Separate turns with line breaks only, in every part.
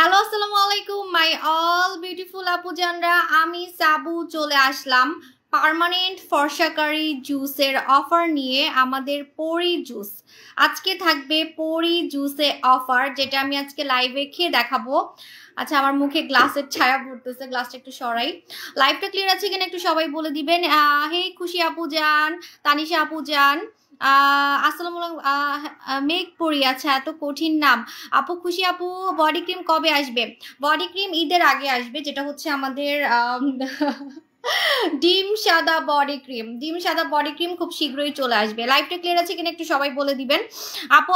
Hello আসসালামু আলাইকুম my all beautiful আপুজানরা, আমি সাবু চলে আসলাম পার্মানেন্ট ফর্সাকারি জুসের অফার নিয়ে। আমাদের পরি জুস আজকে থাকবে, পরি জুসে অফার, যেটা আমি আজকে লাইভে খেয়ে দেখাবো। আচ্ছা, আমার মুখে গ্লাসের ছায়া পড়তেছে, গ্লাসটা একটু সরাই। লাইভটা ক্লিয়ার আছে কিনা একটু সবাই বলে দিবেন। হে খুশি আপুজান, তানিশা আপুজান, আসসালামু আলাইকুম। মেঘ পরি, আচ্ছা এত কঠিন নাম। আপু খুশি আপু, বডি ক্রিম কবে আসবে? বডি ক্রিম ঈদের আগে আসবে, যেটা হচ্ছে আমাদের ডিম সাদা বডি ক্রিম। ডিম সাদা বডি ক্রিম খুব শীঘ্রই চলে আসবে। লাইভটা ক্লিয়ার আছে কিনা একটু সবাই বলে দিবেন। আপু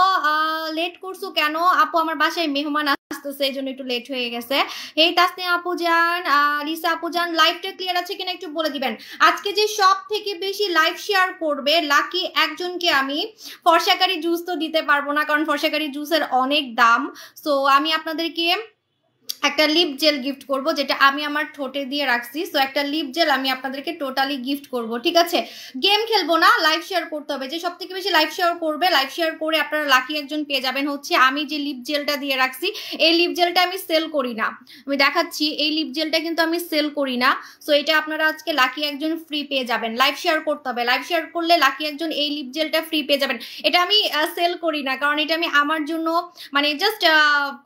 লেট করছো কেন? আপু আমার বাসায় মেহমান আসতেছে, এই জন্য একটু লেট হয়ে গেছে। এই তাসনিয়া আপু যান, লিসা আপু যান, লাইভটা ক্লিয়ার আছে কিনা একটু বলে দিবেন। আজকে যে সব থেকে বেশি লাইভ শেয়ার করবে লাকি একজনকে আমি ফর্সাকারি জুস তো দিতে পারবো না, কারণ ফর্সাকারি জুসের অনেক দাম। সো আমি আপনাদেরকে একটা লিপ জেল গিফট করব, যেটা আমি আমার ঠোঁটে দিয়ে রাখছি। সো একটা লিপ জেল আমি আপনাদেরকে টোটালি গিফট করব, ঠিক আছে? গেম খেলবো না, লাইভ শেয়ার করতে হবে। যে সব থেকে বেশি লাইভ শেয়ার করবে, লাইভ শেয়ার করে আপনারা লাকি একজন পেয়ে যাবেন। হচ্ছে আমি যে লিপ জেলটা দিয়ে রাখছি, এই লিপ জেলটা আমি সেল করি না, আমি দেখাচ্ছি। এই লিপ জেলটা কিন্তু আমি সেল করি না। সো এটা আপনারা আজকে লাকি একজন ফ্রি পেয়ে যাবেন। লাইভ শেয়ার করতে হবে, লাইভ শেয়ার করলে লাকি একজন এই লিপ জেলটা ফ্রি পেয়ে যাবেন। এটা আমি সেল করি না, কারণ এটা আমি আমার জন্য মানে জাস্ট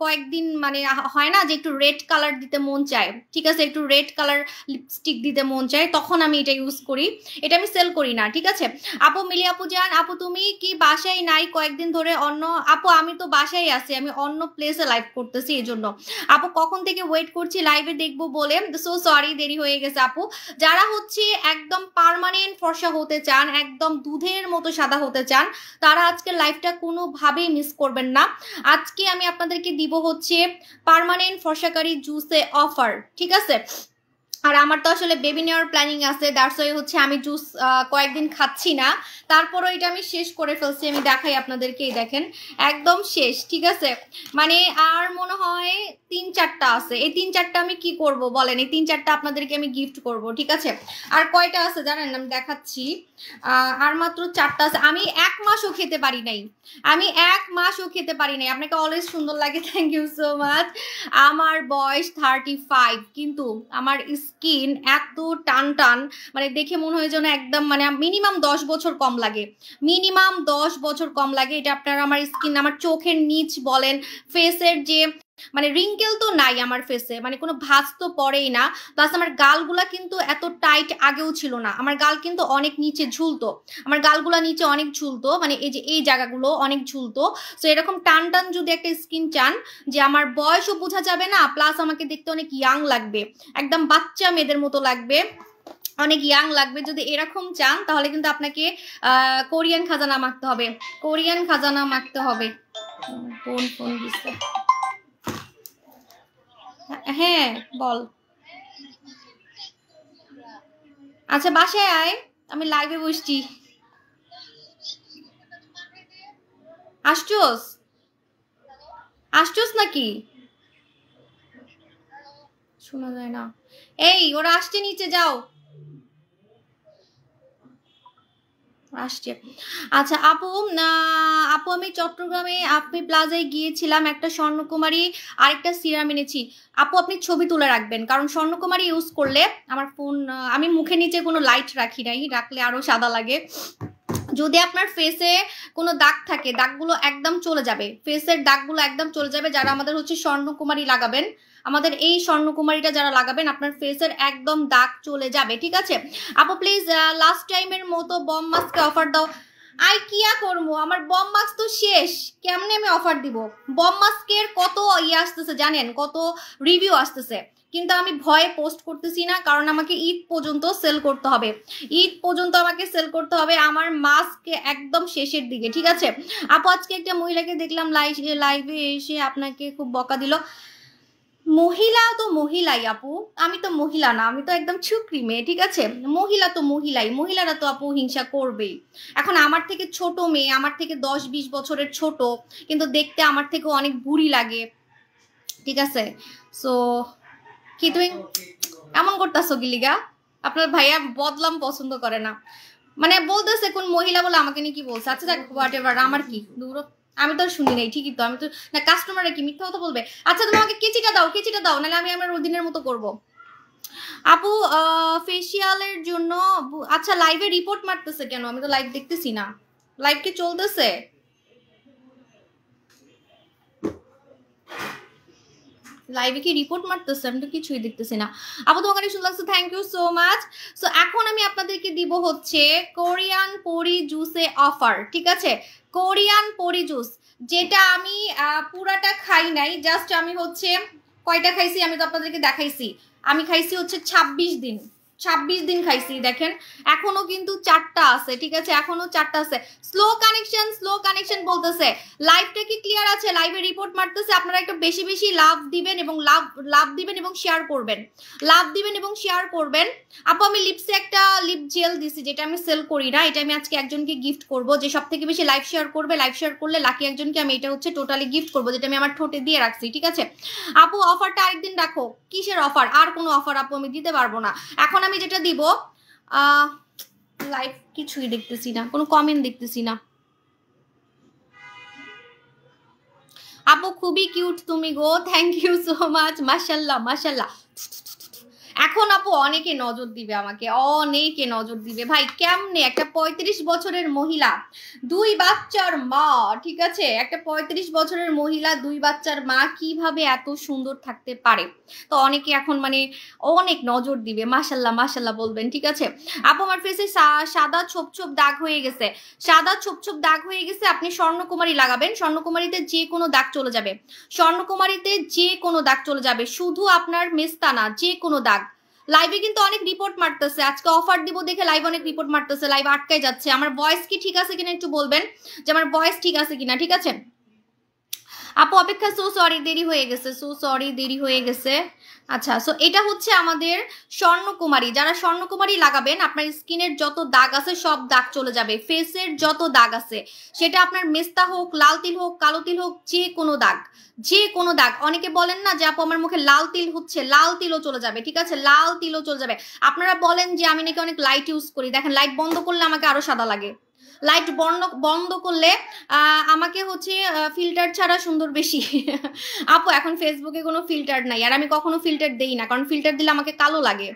কয়েকদিন, মানে হয় না যে একটু রেড কালার দিতে মন চায়, ঠিক আছে, একটু রেড কালার লিপস্টিক দিতে মন চায়, তখন আমি এটা ইউজ করি। এটা আমি সেল করি না, ঠিক আছে? আপু মিলি আপু যান, আপু তুমি কি বাসায় নাই কয়েকদিন ধরে? অন্য আপু আমি তো বাসায় আছি, আমি অন্য প্লেসে লাইভ করতেছি, এই জন্য। আপু কখন থেকে ওয়েট করছি লাইভে দেখবো বলে, সো সরি দেরি হয়ে গেছে আপু। যারা হচ্ছে একদম পার্মানেন্ট ফর্সা হতে চান, একদম দুধের মতো সাদা হতে চান, তারা আজকে লাইভটা কোনোভাবেই মিস করবেন না। আজকে আমি আপনাদেরকে দিব হচ্ছে পার্মানেন্ট ফর্সাকারি জুসে অফার, ঠিক আছে? আর আমার তো আসলে বেবি নেওয়ার প্ল্যানিং আছে, দ্যাটস ওয়াই হচ্ছে আমি জুস কয়েকদিন খাচ্ছি না। তারপরও এটা আমি শেষ করে ফেলছি, আমি দেখাই আপনাদেরকে, দেখেন একদম শেষ, ঠিক আছে? মানে আর মনে হয় 3-4টা আছে। এই 3-4টা আমি কি করব বলেন? এই 3-4টা আপনাদেরকে আমি গিফট করব, ঠিক আছে? আর কয়টা আছে জানেন? আমি দেখাচ্ছি, আর মাত্র 4টা আছে। আমি 1 মাসও খেতে পারি নাই, আমি 1 মাসও খেতে পারি নাই। আপনাকে অলওয়েজ সুন্দর লাগে, থ্যাংক ইউ সো মাচ। আমার বয়স 35, কিন্তু আমার স্কিন এত টান টান, মানে দেখে মনে হয় যেন একদম, মানে মিনিমাম 10 বছর কম লাগে, মিনিমাম 10 বছর কম লাগে। এটা আপনারা আমার স্কিন, আমার চোখের নিচ বলেন, ফেসের যে মানে রিঙ্কেল তো নাই আমার ফেসে, মানে কোনো ভাঁজ তো পড়েই না। প্লাস আমার গালগুলা কিন্তু এত টাইট আগেও ছিল না, আমার গাল কিন্তু অনেক নিচে ঝুলতো, আমার গালগুলা নিচে অনেক ঝুলতো, মানে এই যে এই জায়গাগুলো অনেক ঝুলতো। সো এরকম টান টান যদি একটা স্কিন চান, যে আমার বয়সও বোঝা যাবে না, প্লাস আমাকে দেখতে অনেক ইয়াং লাগবে, একদম বাচ্চা মেয়েদের মতো লাগবে, অনেক ইয়াং লাগবে, যদি এরকম চান তাহলে কিন্তু আপনাকে কোরিয়ান খাজানা মাখতে হবে, কোরিয়ান খাজানা মাখতে হবে। ফোন ফোন দিচ্ছে, হ্যাঁ বল। আচ্ছা বাসায় আয়, আমি লাইভে বসছি। আসছোস? আসছোস নাকি? শোনা যায় না। এই ওরা আসছে, নিচে যাও, আসছে। আচ্ছা আপু, আপু আমি চট্টগ্রামে আপনি প্লাজায় গিয়েছিলাম, একটা স্বর্ণকুমারী আর একটা সিরাম এনেছি। আপু আপনি ছবি তুলে রাখবেন, কারণ স্বর্ণকুমারী ইউজ করলে আমার ফোন, আমি মুখের নিচে কোনো লাইট রাখি নাই, রাখলে আরো সাদা লাগে। যদি আপনার ফেসে কোনো দাগ থাকে, দাগগুলো একদম চলে যাবে, ফেসের দাগগুলো একদম চলে যাবে। যারা আমাদের হচ্ছে স্বর্ণকুমারী লাগাবেন, আমাদের এই স্বর্ণকুমারীটা যারা লাগাবেন, আপনার ফেসের একদম দাগ চলে যাবে, ঠিক আছে? আপু প্লিজ লাস্ট টাইমের মতো বম মাস্কে অফার দাও। আই কিয়া করবো, আমার বম মাস্ক তো শেষ, কেমনে আমি অফার দিব? বম মাস্কের কত ইয়ে আসতেছে জানেন, কত রিভিউ আসতেছে, কিন্তু আমি ভয়ে পোস্ট করতেছি না, কারণ আমাকে ঈদ পর্যন্ত সেল করতে হবে, ঈদ পর্যন্ত আমাকে সেল করতে হবে আমার মাস্ক একদম শেষের দিকে, ঠিক আছে? আপু আজকে একটা মহিলাকে দেখলাম লাইভে এসে আপনাকে খুব বকা দিল। মহিলা তো মহিলাই আপু, আমি তো মহিলা না, আমি তো একদম ছুকরি মেয়ে, ঠিক আছে? মহিলা তো মহিলাই, মহিলারা তো আপু হিংসা করবেই। এখন আমার থেকে ছোট মেয়ে, আমার থেকে 10-20 বছরের ছোট, কিন্তু দেখতে আমার থেকে অনেক বুড়ি লাগে, ঠিক আছে? সো কি তুমি এমন করতেছো গিলিগা? আপনার ভাইয়া বদলাম পছন্দ করে না, মানে বলতেছে কোন মহিলা বলে আমাকে নিয়ে কি বলছে। আচ্ছা দেখ হোয়াট এভার, আমার কি দূর, আমি তো শুনি নাই, ঠিকই তো, আমি তো না, কাস্টমাররা কি মিথ্যা কথা বলবে? আচ্ছা তুমি আমাকে কেচিটা দাও, কেচিটা দাও, নাহলে আমি আমার ওদিনের মতো করব। আপু ফেসিয়ালের জন্য আচ্ছা লাইভে রিপোর্ট মারতেছে কেন? আমি তো লাইভ দেখতেছি না, লাইভ কি চলতেছে? লাইভে কি রিপোর্ট মারতেছে? আমি তো কিছুই দেখতেছি না। আপু তোমাকে অনেক সুন্দর লাগছে, thank you so much. So এখন আমি আপনাদেরকে দিব হচ্ছে কোরিয়ান পরি জুসে অফার, ঠিক আছে? কোরিয়ান পরি জুস, যেটা আমি পুরাটা খাই নাই, জাস্ট আমি হচ্ছে কয়টা খাইছি আমি তো আপনাদেরকে দেখাইছি। আমি খাইছি হচ্ছে 26 দিন, 26 দিন খাইছি। দেখেন এখনো কিন্তু 4টা আছে, ঠিক আছে? এখনো 4টা আছে। স্লো কানেকশন বলতেছে। লাইভটা কি ক্লিয়ার আছে? লাইভে রিপোর্ট মারতেছে। আপনারা একটু বেশি বেশি লাভ দিবেন এবং লাভ দিবেন এবং শেয়ার করবেন, লাভ দিবেন এবং শেয়ার করবেন। আপু আমি লিপসে একটা লিপ জেল দিছি, যেটা আমি সেল করি না, এটা আমি আজকে একজনকে গিফট করব, যে সব থেকে বেশি লাইভ শেয়ার করবে। লাইভ শেয়ার করলে লাকি একজনকে আমি এটা হচ্ছে টোটালি গিফট করব, যেটা আমি আমার ঠোঁটে দিয়ে রাখছি, ঠিক আছে? আপু অফারটা আরেকদিন রাখো। কিসের অফার? আর কোনো অফার আপু আমি দিতে পারবো না। এখন আমি যেটা দিব, লাইভ কিছুই দেখতেছি না, কোনো কমেন্ট দেখতেছি না। আপু খুবই কিউট তুমি গো, থ্যাংক ইউ সো মাচ, মাশাল্লাহ মাশাল্লাহ। এখন আপু অনেকে নজর দিবে আমাকে, অনেকে নজর দিবে। ভাই কেমনে একটা 35 বছরের মহিলা, 2 বাচ্চার মা, ঠিক আছে? একটা 35 বছরের মহিলা, 2 বাচ্চার মা কিভাবে এত সুন্দর থাকতে পারে? তো অনেকে এখন মানে অনেক নজর দিবে, মাশাল্লাহ মাশাল্লাহ বলবেন, ঠিক আছে? আপু আমার ফেসে সাদা ছোপ ছোপ দাগ হয়ে গেছে, সাদা ছোপ ছোপ দাগ হয়ে গেছে। আপনি স্বর্ণকুমারী লাগাবেন, স্বর্ণকুমারীতে যে কোনো দাগ চলে যাবে, স্বর্ণকুমারীতে যে কোনো দাগ চলে যাবে, শুধু আপনার মেস্তা না, যে কোনো দাগ। লাইভে কিন্তু অনেক রিপোর্ট মারতেছে, আজকে অফার দিব দেখে লাইভ অনেক রিপোর্ট মারতেছে, লাইভ আটকায় যাচ্ছে। আমার ভয়েস কি ঠিক আছে কিনা একটু বলবেন, যে আমার ভয়েস ঠিক আছে কিনা, ঠিক আছে? আপু অপেক্ষা, সো সরি দেরি হয়ে গেছে, সো সরি দেরি হয়ে গেছে। আচ্ছা, সো এটা হচ্ছে আমাদের স্বর্ণকুমারী। যারা স্বর্ণকুমারী লাগাবেন, আপনার স্কিনের যত দাগ আছে সব দাগ চলে যাবে। ফেসের যত দাগ আছে, সেটা আপনার মেস্তা হোক, লাল তিল হোক, কালো তিল হোক, যে কোনো দাগ, যে কোনো দাগ। অনেকে বলেন না যে আপু আমার মুখে লাল তিল হচ্ছে, লাল তিলও চলে যাবে, ঠিক আছে? লাল তিলও চলে যাবে। আপনারা বলেন যে আমি নাকি অনেক লাইট ইউজ করি, দেখেন লাইট বন্ধ করলে আমাকে আরো সাদা লাগে। লাইট বন্ধ করলে আমাকে হচ্ছে ফিল্টার ছাড়া সুন্দর বেশি। আপু এখন ফেসবুকে কোনো ফিল্টার নাই, আর আমি কখনো ফিল্টার দেই না, কারণ ফিল্টার দিলে আমাকে কালো লাগে।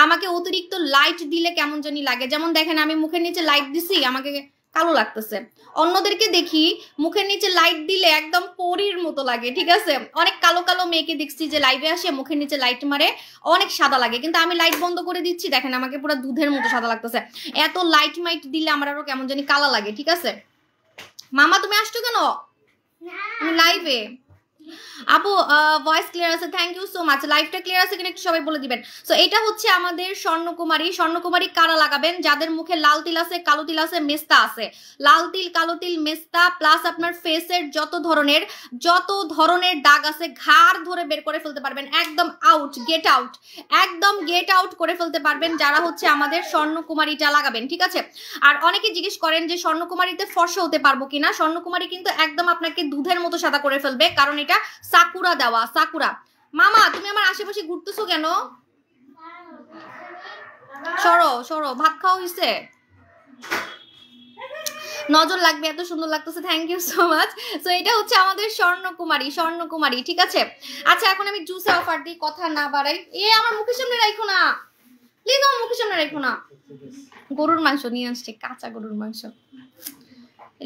আমাকে অতিরিক্ত লাইট দিলে কেমন জানি লাগে। যেমন দেখেন আমি মুখের নিচে লাইট দিছি, আমাকে কালো লাগতেছে। অন্যদেরকে দেখি মুখের নিচে লাইট দিলে একদম পরীর মতো লাগে, ঠিক আছে? অনেক কালো কালো মেয়েকে দেখছি যে লাইভে আসে মুখের নিচে লাইট মারে, অনেক সাদা লাগে। কিন্তু আমি লাইট বন্ধ করে দিচ্ছি, দেখেন আমাকে পুরো দুধের মতো সাদা লাগতেছে। এত লাইট মাইট দিলে আমার আরো কেমন জানি কালা লাগে, ঠিক আছে? মামা তুমি আসছো কেন আমি লাইভে? আপু ভয়েস ক্লিয়ার আছে, থ্যাংক ইউ সো মাচ। লাইভটা ক্লিয়ার আছে কিনা একটু সবাই বলে দিবেন। সো এটা হচ্ছে আমাদের স্বর্ণকুমারী। স্বর্ণকুমারী কারা লাগাবেন? যাদের মুখে লাল তিল আছে, কালো তিল আছে, মেস্তা আছে। লাল তিল, কালো তিল, মেস্তা প্লাস আপনার ফেসের যত ধরনের দাগ আছে, ঘাড় ধরে বের করে ফেলতে পারবেন, একদম আউট, গেট আউট, একদম গেট আউট করে ফেলতে পারবেন যারা হচ্ছে আমাদের স্বর্ণকুমারীটা লাগাবেন, ঠিক আছে? আর অনেকে জিজ্ঞেস করেন যে স্বর্ণকুমারীতে ফর্সা হতে পারবো কিনা। স্বর্ণকুমারী কিন্তু একদম আপনাকে দুধের মতো সাদা করে ফেলবে, কারণ এটা সাকুরা দেওয়া, সাকুরা। মামা তুমি আমার আশেপাশে ঘুরতেছো কেন? সরো সরো, ভাত খাওয়া হয়েছে? নজর লাগবে, এত সুন্দর লাগতেছে, thank you so much. So এটা হচ্ছে আমাদের স্বর্ণকুমারী, ঠিক আছে? আচ্ছা এখন আমি জুসে অফার দিই, কথা না বাড়াই। আমার মুখের সামনে রাখো না প্লিজ, আমার মুখের সামনে রাখো না। গরুর মাংস নিয়ে আসছে, কাঁচা গরুর মাংস।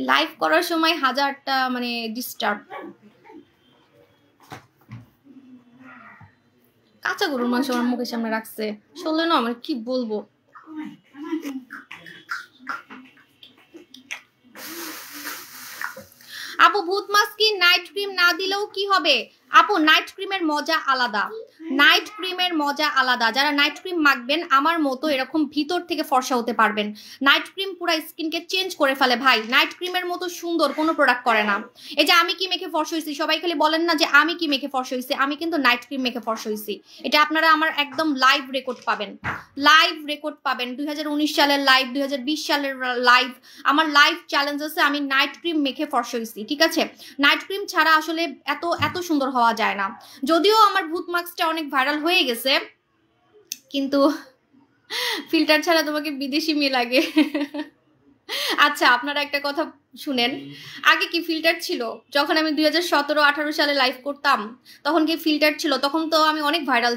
লাইভ করার সময় হাজারটা মানে ডিস্টার্ব। কাঁচা গরুর মাংস আমার মুখের সামনে রাখছে, শুনলে না আমার কি বলবো। আপু ভূত মাছ কি নাইট ক্রিম না দিলেও কি হবে? আপু নাইট ক্রিমের মজা আলাদা, নাইট ক্রিমের মজা আলাদা। যারা নাইট ক্রিম মাখবেন আমার মতো এরকম ভিতর থেকে ফর্সা হতে পারবেন। নাইট ক্রিম পুরো স্কিনকে চেঞ্জ করে ফেলে ভাই, নাইট ক্রিমের মতো সুন্দর কোনো প্রোডাক্ট করে না। এই যে আমি কি মেখে ফর্সা হয়েছি, সবাই খালি বলেন না যে আমি কি মেখে ফর্সা হয়েছি, আমি কিন্তু নাইট ক্রিম মেখে ফর্সা হয়েছি। এটা আপনারা আমার একদম লাইভ রেকর্ড পাবেন, লাইভ রেকর্ড পাবেন। 2019 সালের লাইভ, 2020 সালের লাইভ, আমার লাইভ চ্যালেঞ্জ আছে। আমি নাইট ক্রিম মেখে ফর্সা হয়েছি, ঠিক আছে? নাইট ক্রিম ছাড়া আসলে এত সুন্দর হওয়া যায় না। যদিও আমার ভূত মাস্কটা অনেক ভাইরাল হয়ে গেছে, কিন্তু ফিল্টার ছাড়া তোমাকে বিদেশি মেয়ে লাগে। আচ্ছা আপনারা একটা কথা শুনেন, আগে কি ফিল্টার ছিল? যখন আমি 2017-18 সালে লাইভ করতাম তখন কি ফিল্টার ছিল? তখন তো আমি অনেক ভাইরাল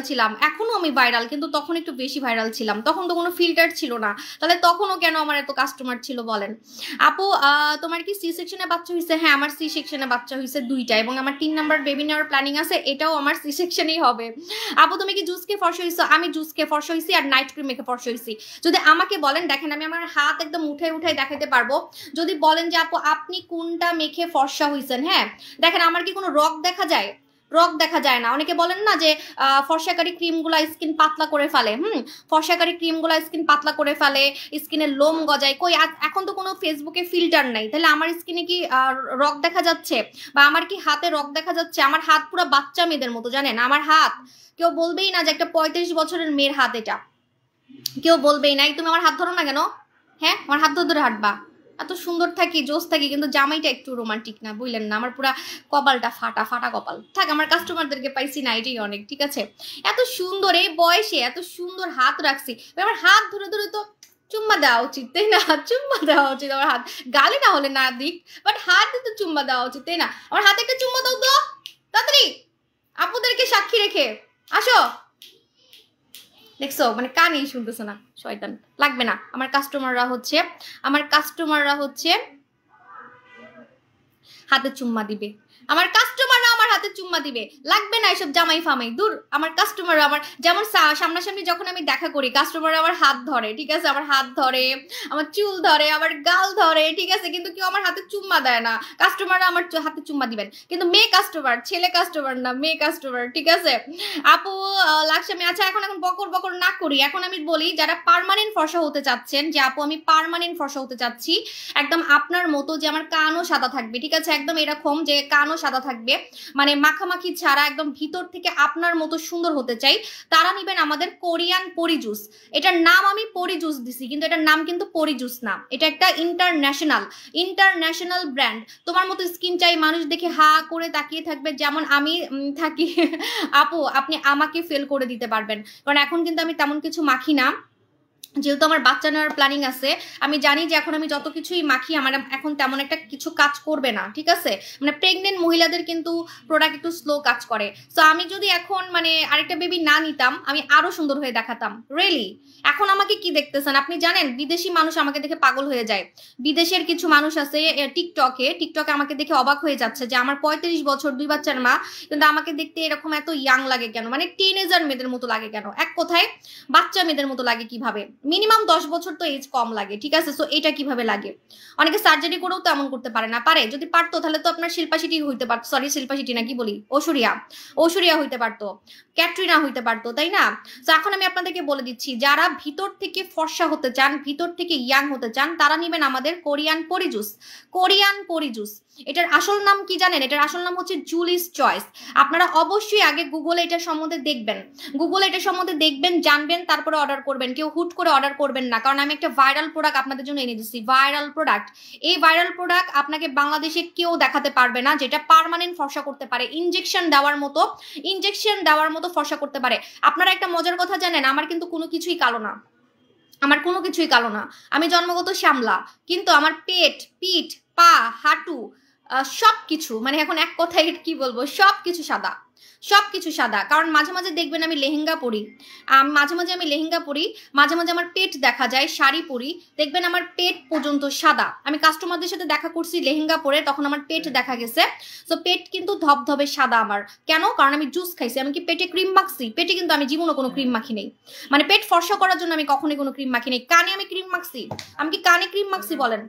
ছিলাম, এখনো আমি ভাইরাল, কিন্তু তখন একটু বেশি ভাইরাল ছিলাম, তখন তো কোনো ফিল্টার ছিল না। তাহলে তখনও কেন আমার এত কাস্টমার ছিল বলেন? আপু তোমার কি সি সেকশনে বাচ্চা হয়েছে? হ্যাঁ আমার সি সেকশনে বাচ্চা হয়েছে 2টা, এবং আমার 3 নাম্বার বেবি নেওয়ার প্ল্যানিং আছে, এটাও আমার সি সেকশনেই হবে। আপু তুমি কি জুস খেয়ে ফর্সা হয়েছো? আমি জুস খেয়ে ফর্সা হয়েছি আর নাইট ক্রিম মেখে ফর্সা হয়েছি। যদি আমাকে বলেন, দেখেন আমি আমার হাত একদম উঠাই দেখাতে পারবো। যদি বলেন যে আপু আপনি কোনটা মেখে ফর্সা হয়েছেন, হ্যাঁ দেখেন আমার কি কোনো রক দেখা যায়? রক দেখা যায় না। অনেকে বলেন না যে ফর্সাকারী ক্রিমগুলো স্কিন পাতলা করে ফেলে, ফর্সাকারী ক্রিমগুলো স্কিন পাতলা করে ফেলে, স্কিনের লোম গজায়। কই এখন তো কোনো ফেসবুকে ফিল্টার নাই, তাহলে আমার স্কিনে কি রক দেখা যাচ্ছে? বা আমার কি হাতে রক দেখা যাচ্ছে? আমার হাত পুরো বাচ্চা মেয়েদের মতো, জানেন আমার হাত কেউ বলবেই না যে একটা 35 বছরের মেয়ের হাত, এটা কেউ বলবেই না। তুমি আমার হাত ধরো না কেন? হ্যাঁ আমার হাত ধরে হাঁটবা? এত সুন্দর থাকি, জোস থাকি, কিন্তু জামাইটা একটু রোমান্টিক না, বুঝলেন না? আমার পুরা কপালটা ফাটা কপাল। থাক, আমার কাস্টমারদেরকে পাইছি না, এটাই অনেক। ঠিক আছে, এত সুন্দর এই বয়সে এত সুন্দর হাত রাখছি, আমার হাত ধরে তো চুম্মা দেওয়া উচিত, তাই না? চুম্মা দেওয়া উচিত আমার হাত, গালে না হলে না দিক, বাট হাতে তো চুম্মা দেওয়া উচিত, তাই না? আমার হাতে একটা চুম্মা দাও তো তাড়াতাড়ি, আপুদেরকে সাক্ষী রেখে আসো। দেখছো, মানে কানেই শুনতেছে না, শয়তান। লাগবে না, আমার কাস্টমাররা হচ্ছে হাতে চুম্মা দিবে, আমার কাস্টমাররা আমার হাতে চুম্মা দিবে। লাগবে না এসব জামাই ফামাই, দূর। আমার কাস্টমাররা আমার যেমন সামনাসামনি যখন আমি দেখা করি, কাস্টমাররা আমার হাত ধরে, ঠিক আছে, আমার হাত ধরে, আমার চুল ধরে, আমার গাল ধরে, ঠিক আছে, কিন্তু কেউ আমার হাতে চুম্মা দেয় না। কাস্টমাররা আমার হাতে চুম্মা দিবেন, কিন্তু মেয়ে কাস্টমার, ছেলে কাস্টমার না, মেয়ে কাস্টমার, ঠিক আছে। আপু লাকসামি, আচ্ছা এখন বকর না করি, এখন আমি বলি যারা পার্মানেন্ট ফর্সা হতে চাচ্ছেন, যে আপু আমি পার্মানেন্ট ফর্সা হতে চাচ্ছি, একদম আপনার মতো, যে আমার কানও সাদা থাকবে, ঠিক আছে, একদম এরকম যে কানও সাদা থাকবে, মানে মাখামাখি ছাড়া একদম ভিতর থেকে আপনার মতো সুন্দর হতে চাই, তারা নিবেন আমাদের কোরিয়ান পরি জুস। এটার নাম আমি পরি জুস দিছি, কিন্তু এটার নাম কিন্তু পরি জুস না, এটা একটা ইন্টারন্যাশনাল ব্র্যান্ড। তোমার মতো স্কিন চাই, মানুষ দেখে হা করে তাকিয়ে থাকবে, যেমন আমি থাকি। আপু আপনি আমাকে ফেল করে দিতে পারবেন, কারণ এখন কিন্তু আমি তেমন কিছু মাখি না, যেহেতু আমার বাচ্চা নেওয়ার প্ল্যানিং আছে। আমি জানি যে এখন আমি যত কিছুই মাখি আমার এখন তেমন একটা কিছু কাজ করবে না, ঠিক আছে, মানে প্রেগনেন্ট মহিলাদের কিন্তু প্রোডাক্ট একটু স্লো কাজ করে। সো আমি যদি এখন মানে আরেকটা বেবি না নিতাম, আমি আরো সুন্দর হয়ে দেখাতাম, রিয়েলি। এখন আমাকে কি দেখতেছেন আপনি জানেন? বিদেশি মানুষ আমাকে দেখে পাগল হয়ে যায়, বিদেশের কিছু মানুষ আছে টিকটকে আমাকে দেখে অবাক হয়ে যাচ্ছে যে আমার 35 বছর, 2 বাচ্চার মা, কিন্তু আমাকে দেখতে এরকম এত ইয়াং লাগে কেন, মানে টিনেজার মেয়েদের মতো লাগে কেন, এক কথায় বাচ্চা মেয়েদের মতো লাগে কিভাবে? মিনিমাম 10 বছর তো এজ কম লাগে, ঠিক আছে। সো এটা কিভাবে লাগে? অনেকে সার্জারি করেও তো এমন করতে পারে না, পারে? যদি পারতো তাহলে তো আপনার শিল্পা শেঠি হইতে পারতো, সরি শিল্পা শেঠি না, কি বলি, ঐশ্বরিয়া হইতে পারতো, ক্যাটরিনা হইতে পারতো, তাই না? তো এখন আমি আপনাদেরকে বলে দিচ্ছি, যারা ভিতর থেকে ফর্সা হতে চান, ভিতর থেকে ইয়াং হতে চান, তারা নেবেন আমাদের কোরিয়ান পরি জুস। এটার আসল নাম কি জানেন? এটার আসল নাম হচ্ছে জুলিস চয়েস। আপনারা অবশ্যই আগে গুগলে এটার সম্বন্ধে দেখবেন, জানবেন, তারপরে অর্ডার করবেন। কেউ হুট করে অর্ডার করবেন না, কারণ আমি একটা ভাইরাল প্রোডাক্ট আপনাদের জন্য এনে দিচ্ছি, ভাইরাল প্রোডাক্ট। এই ভাইরাল প্রোডাক্ট আপনাকে বাংলাদেশে কেউ দেখাতে পারবে না, যেটা পার্মানেন্ট ফর্সা করতে পারে, ইনজেকশন দেওয়ার মতো ফর্সা করতে পারে। আপনারা একটা মজার কথা জানেন, আমার কিন্তু কোনো কিছুই কালো না, আমি জন্মগত শ্যামলা, কিন্তু আমার পেট, পিঠ, পা, হাঁটু, সবকিছু, মানে এখন এক কথায় কি বলবো, সবকিছু সাদা। কারণ মাঝে মাঝে দেখবেন আমি লেহেঙ্গা পরি, মাঝে মাঝে আমার পেট দেখা যায়, শাড়ি পরি, দেখবেন আমার পেট পর্যন্ত সাদা। আমি কাস্টমারদের সাথে দেখা করছি লেহেঙ্গা পরে, তখন আমার পেট দেখা গেছে। তো পেট কিন্তু ধবধবে সাদা আমার, কেন? কারণ আমি জুস খাইছি। আমি কি পেটে ক্রিম মাখছি? পেটে কিন্তু আমি জীবনও কোনো ক্রিম মাখি নেই, মানে পেট ফর্সা করার জন্য আমি কখনোই কোনো ক্রিম মাখি নেই। কানে আমি ক্রিম মাখছি? আমি কি কানে ক্রিম মাখছি বলেন?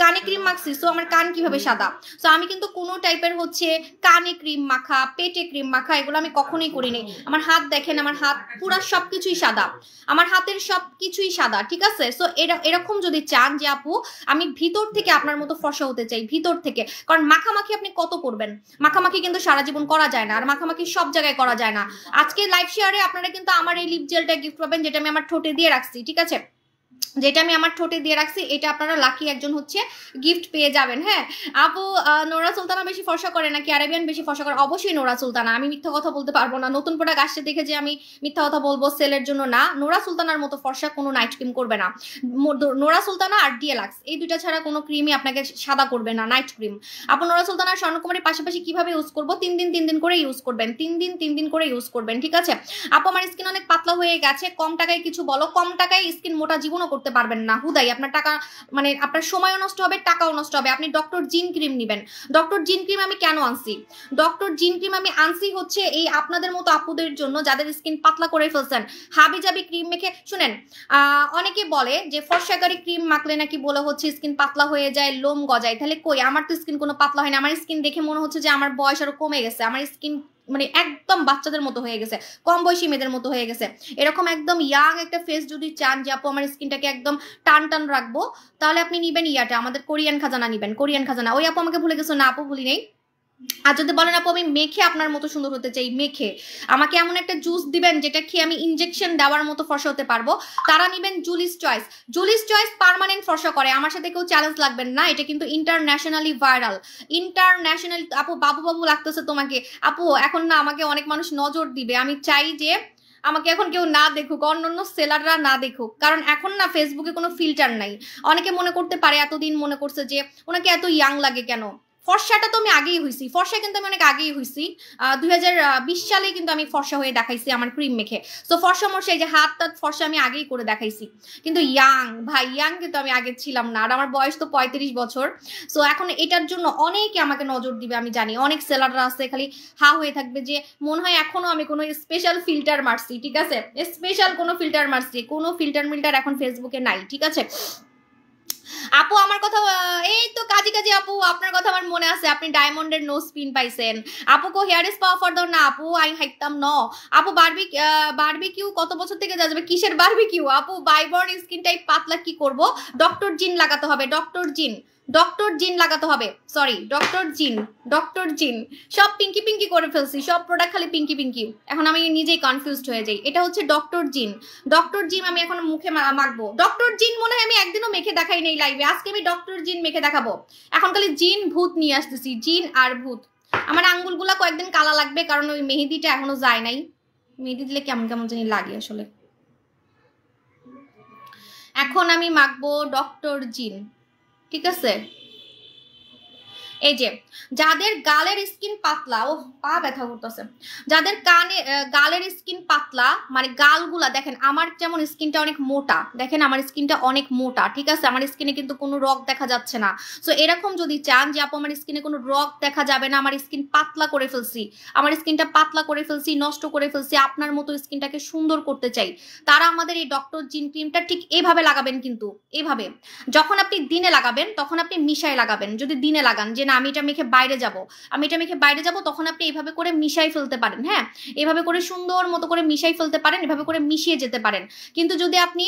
কানে ক্রিম মাখছি, সো আমার কান কিভাবে সাদা? সো আমি কিন্তু কোনো টাইপের হচ্ছে কানে ক্রিম মাখা, পেটে ক্রিম মাখা, এগুলো আমি কখনোই করিনি। আমার হাত দেখেন, আমার হাত পুরা সবকিছুই সাদা, আমার হাতের সবকিছুই সাদা, ঠিক আছে। সো এরকম যদি চান যে আপু আমি ভিতর থেকে আপনার মতো ফর্সা হতে চাই, ভিতর থেকে, কারণ মাখামাখি আপনি কত করবেন? মাখামাখি কিন্তু সারা জীবন করা যায় না, আর মাখামাখি সব জায়গায় করা যায় না। আজকে লাইভ শেয়ারে আপনারা কিন্তু আমার এই লিপ জেলটা গিফট পাবেন, যেটা আমি আমার ঠোঁটে দিয়ে রাখছি, ঠিক আছে। যেটা আমি আমার ঠোঁটে দিয়ে রাখছি, এটা আপনারা লাকি একজন হচ্ছে গিফট পেয়ে যাবেন। হ্যাঁ আপু, নোরা সুলতানা বেশি ফর্সা করে নাকি আরেবিয়ান বেশি ফর্সা করে? অবশ্যই নোরা সুলতানা, আমি মিথ্যা কথা বলতে পারবো না। নতুন প্রোডাক্ট আসছে দেখে যে আমি মিথ্যা কথা বলবো সেলের জন্য না। নোরা সুলতানার মতো ফর্সা কোনো নাইট ক্রিম করবে না। নোরা সুলতানা আর ডিএলাক্স এই দুইটা ছাড়া কোনো ক্রিমই আপনাকে সাদা করবে না নাইট ক্রিম। আপু নোরা সুলতানার স্বর্ণকুমারীর পাশাপাশি কিভাবে ইউজ করবো? 3 দিন করে ইউজ করবেন, 3 দিন করে ইউজ করবেন, ঠিক আছে? আপু আমার স্কিন অনেক পাতলা হয়ে গেছে, কম টাকায় কিছু বলো। কম টাকায় স্কিন মোটা জীবনও করতে পারবেন না হুদাই, আপনার টাকা মানে আপনার সময়ও নষ্ট হবে, টাকাও নষ্ট হবে। আপনি ডক্টর জিন ক্রিম নেবেন। ডক্টর জিন ক্রিম আমি কেন আনছি? ডক্টর জিন ক্রিম আমি আনছি হচ্ছে এই আপনাদের মতো আপুদের জন্য যাদের স্কিন পাতলা করে ফেলছেন। হাবি জাবি ক্রিম মেখে, শুনেন অনেকে বলে যে ফর্সাকারী ক্রিম মাখলে নাকি বলে হচ্ছে স্কিন পাতলা হয়ে যায়, লোম গজায়। তাহলে কই, আমার তো স্কিন কোনো পাতলা হয় না। আমার স্কিন দেখে মনে হচ্ছে যে আমার বয়স আরো কমে গেছে। আমার স্কিন মানে একদম বাচ্চাদের মতো হয়ে গেছে, কম বয়সী মেয়েদের মতো হয়ে গেছে। এরকম একদম ইয়াং একটা ফেস যদি চান যে আপু আমার স্কিনটাকে একদম টান টান রাখবো, তাহলে আপনি নিবেন ইয়াটা, আমাদের কোরিয়ান খাজানা নিবেন, কোরিয়ান খাজানা। ওই আপু আমাকে ভুলে গেছো না? আপু ভুলি নেই। আর যদি বলেন আপু আমি মেখে আপনার মতো সুন্দর হতে চাই, মেখে আমাকে এমন একটা জুস দিবেন যেটা খেয়ে আমি ইনজেকশন দেওয়ার মতো ফর্সা হতে পারবো, তারা নিবেন জুলিস চয়েস। জুলিস চয়েস পার্মানেন্ট ফর্সা করে। আমার সাথে কেউ চ্যালেঞ্জ লাগবেন না, এটা কিন্তু ইন্টারন্যাশনালি ভাইরাল, ইন্টারন্যাশনালি। আপু বাবু বাবু লাগতেছে তোমাকে। আপু এখন না আমাকে অনেক মানুষ নজর দিবে, আমি চাই যে আমাকে এখন কেউ না দেখুক, অন্যান্য সেলাররা না দেখুক, কারণ এখন না ফেসবুকে কোনো ফিল্টার নাই। অনেকে মনে করতে পারে, এতদিন মনে করছে যে ওনাকে এত ইয়াং লাগে কেন। ফর্সাটা তো আমি আগেই হয়েছি, ফর্সা কিন্তু আমি অনেক আগেই হয়েছি। 2020 সালে কিন্তু আমি ফর্সা হয়ে দেখাইছি আমার ক্রিম মেখে। সো ফর্সা মর্সা এই যে হাত টাত ফর্সা আমি আগেই করে দেখাইছি, কিন্তু ইয়াং ভাই ইয়াং কিন্তু আমি আগে ছিলাম না। আর আমার বয়স তো 35 বছর। সো এখন এটার জন্য অনেকে আমাকে নজর দিবে, আমি জানি অনেক সেলাররা আছে খালি হা হয়ে থাকবে যে মনে হয় এখনো আমি কোনো স্পেশাল ফিল্টার মারছি। ঠিক আছে, স্পেশাল কোনো ফিল্টার মারছি, কোনো ফিল্টার মিল্টার এখন ফেসবুকে নাই, ঠিক আছে? আপু আমার কথা, এই তো কাজী কাজী আপু আপনার কথা আমার মনে আছে, আপনি ডায়মন্ডের নোজ পিন পাইছেন। আপু কো হেয়ার ইজ পাওয়ার ফর দাও না আপু, আই হাইতাম ন। আপু বারবিকিউ কত বছর থেকে যাবে? কিসের বারবিকিউ আপু? বাইবর্ন স্কিন টাইপ পাতলা কি করব? ডক্টর জিন লাগাতে হবে, ডক্টর জিন, ডক্টর জিন লাগাতে হবে। সরি ডক্টর জিন, ডক্টর জিন। সব পিঙ্কি পিঙ্কি করে ফেলছি, সব প্রোডাক্ট খালি পিঙ্কি পিঙ্কি। এখন আমি নিজেই কনফিউজড হয়ে যাই। এটা হচ্ছে ডক্টর জিন, ডক্টর জিন আমি এখন মুখে মাখবো। ডক্টর জিন মনে হয় আমি একদিনও মেখে দেখাই নেই লাইভে, আজকে আমি ডক্টর জিন মেখে দেখাবো। এখন খালি জিন ভূত নিয়ে আসতেছি, জিন আর ভূত। আমার আঙ্গুলগুলা কয়েকদিন কালা লাগবে, কারণ ওই মেহেদিটা এখনো যায় নাই। মেহেদি দিলে কেমন কেমন জানি লাগে আসলে। এখন আমি মাখবো ডক্টর জিন, ঠিক আছে? এই যে যাদের গালের স্কিন পাতলা, ও পা ব্যথা করতেছে, যাদের গালের স্কিন পাতলা, মানে গালগুলা দেখেন আমার যেমন স্কিনটা অনেক মোটা, দেখেন আমার স্কিনটা অনেক মোটা, ঠিক আছে? আমার স্কিনে কিন্তু কোনো রগ দেখা যাচ্ছে না। সো এরকম যদি চান যে আপু আমার স্কিনে কোনো রগ দেখা যাবে না, আমার স্কিন পাতলা করে ফেলছি, আমার স্কিনটা পাতলা করে ফেলছি, নষ্ট করে ফেলছি, আপনার মতো স্কিনটাকে সুন্দর করতে চাই, তারা আমাদের এই ডক্টর জিন ক্রিমটা ঠিক এইভাবে লাগাবেন। কিন্তু এইভাবে যখন আপনি দিনে লাগাবেন তখন আপনি মিশাই লাগাবেন। যদি দিনে লাগান যে না আমি এটা মেখে বাইরে যাব, আমি এটা মেখে বাইরে যাব, তখন আপনি এইভাবে করে মিশাই ফেলতে পারেন। হ্যাঁ, এভাবে করে সুন্দর মতো করে মিশাই ফেলতে পারেন, এভাবে করে মিশিয়ে যেতে পারেন। কিন্তু যদি আপনি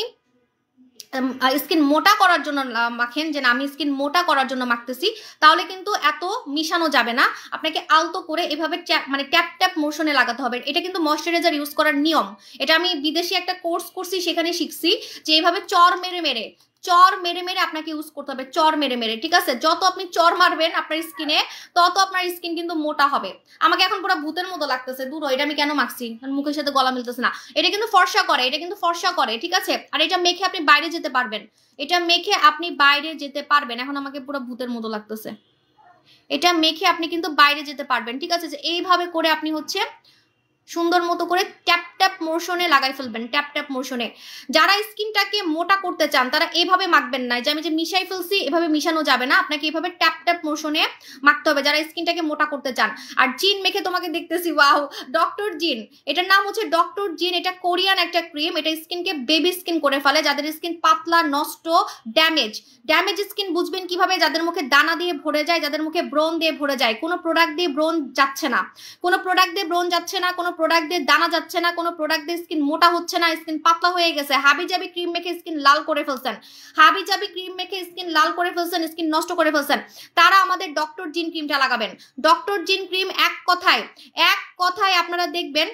স্কিন মোটা করার জন্য মাখেন, যে না আমি স্কিন মোটা করার জন্য মাখতেছি, তাহলে কিন্তু এত মিশানো যাবে না। আপনাকে আলতো করে এভাবে মানে ট্যাপ ট্যাপ মোশনে লাগাতে হবে। এটা কিন্তু ময়শ্চারাইজার ইউজ করার নিয়ম। এটা আমি বিদেশি একটা কোর্স করছি, সেখানে শিখছি যে এইভাবে চর মেরে মেরে আপনাকে ইউজ করতে হবে, চর মেরে মেরে, ঠিক আছে? যত আপনি চর মারবেন আপনার স্কিনে, তত আপনার স্কিন কিন্তু মোটা হবে। আমাকে এখন পুরো ভূতের মতো লাগতেছে, দূর এটা আমি কেন মাখছি, মুখের সাথে গলা মিলতেছে না। এটা কিন্তু ফর্সা করে, এটা কিন্তু ফর্সা করে, ঠিক আছে? আর এটা মেখে আপনি বাইরে যেতে পারবেন, এটা মেখে আপনি বাইরে যেতে পারবেন। এখন আমাকে পুরো ভূতের মতো লাগতেছে। এটা মেখে আপনি কিন্তু বাইরে যেতে পারবেন, ঠিক আছে? যে এইভাবে করে আপনি হচ্ছে সুন্দর মতো করে ট্যাপ ট্যাপ মোশনে লাগাই ফেলবেন, ট্যাপ ট্যাপ মোশনে। যারা স্কিনটাকে মোটা করতে চান তারা এভাবে মাখবেন না, যে আমি যে মিশাই ফেলছি এভাবে মিশানো যাবে না, আপনাকে এভাবে ট্যাপ ট্যাপ মোশনে মাখতে হবে যারা স্কিনটাকে মোটা করতে চান। আর জিন মেখে তোমাকে দেখতেছি, ওয়াও ডক্টর জিন, এটার নাম হচ্ছে ডক্টর জিন। এটা কোরিয়ান একটা ক্রিম, এটা স্কিনকে বেবি স্কিন করে ফেলে। যাদের স্কিন পাতলা, নষ্ট, ড্যামেজ স্কিন বুঝবেন কিভাবে? যাদের মুখে দানা দিয়ে ভরে যায়, যাদের মুখে ব্রণ দিয়ে ভরে যায়, কোনো প্রোডাক্ট দিয়ে ব্রণ যাচ্ছে না, কোনো প্রোডাক্ট দিয়ে ব্রণ যাচ্ছে না, কোনো প্রোডাক্ট দিয়ে দানা যাচ্ছে না, কোনো প্রোডাক্ট দিয়ে স্কিন মোটা হচ্ছে না, স্কিন পাতলা হয়ে গেছে, হাবিজাবি ক্রিম মেখে স্কিন লাল করে ফেলছেন, হাবিজাবি ক্রিম মেখে স্কিন লাল করে ফেলছেন, স্কিন নষ্ট করে ফেলছেন, তারা আমাদের ডক্টর জিন ক্রিমটা লাগাবেন। ডক্টর জিন ক্রিম এক কথায় আপনারা দেখবেন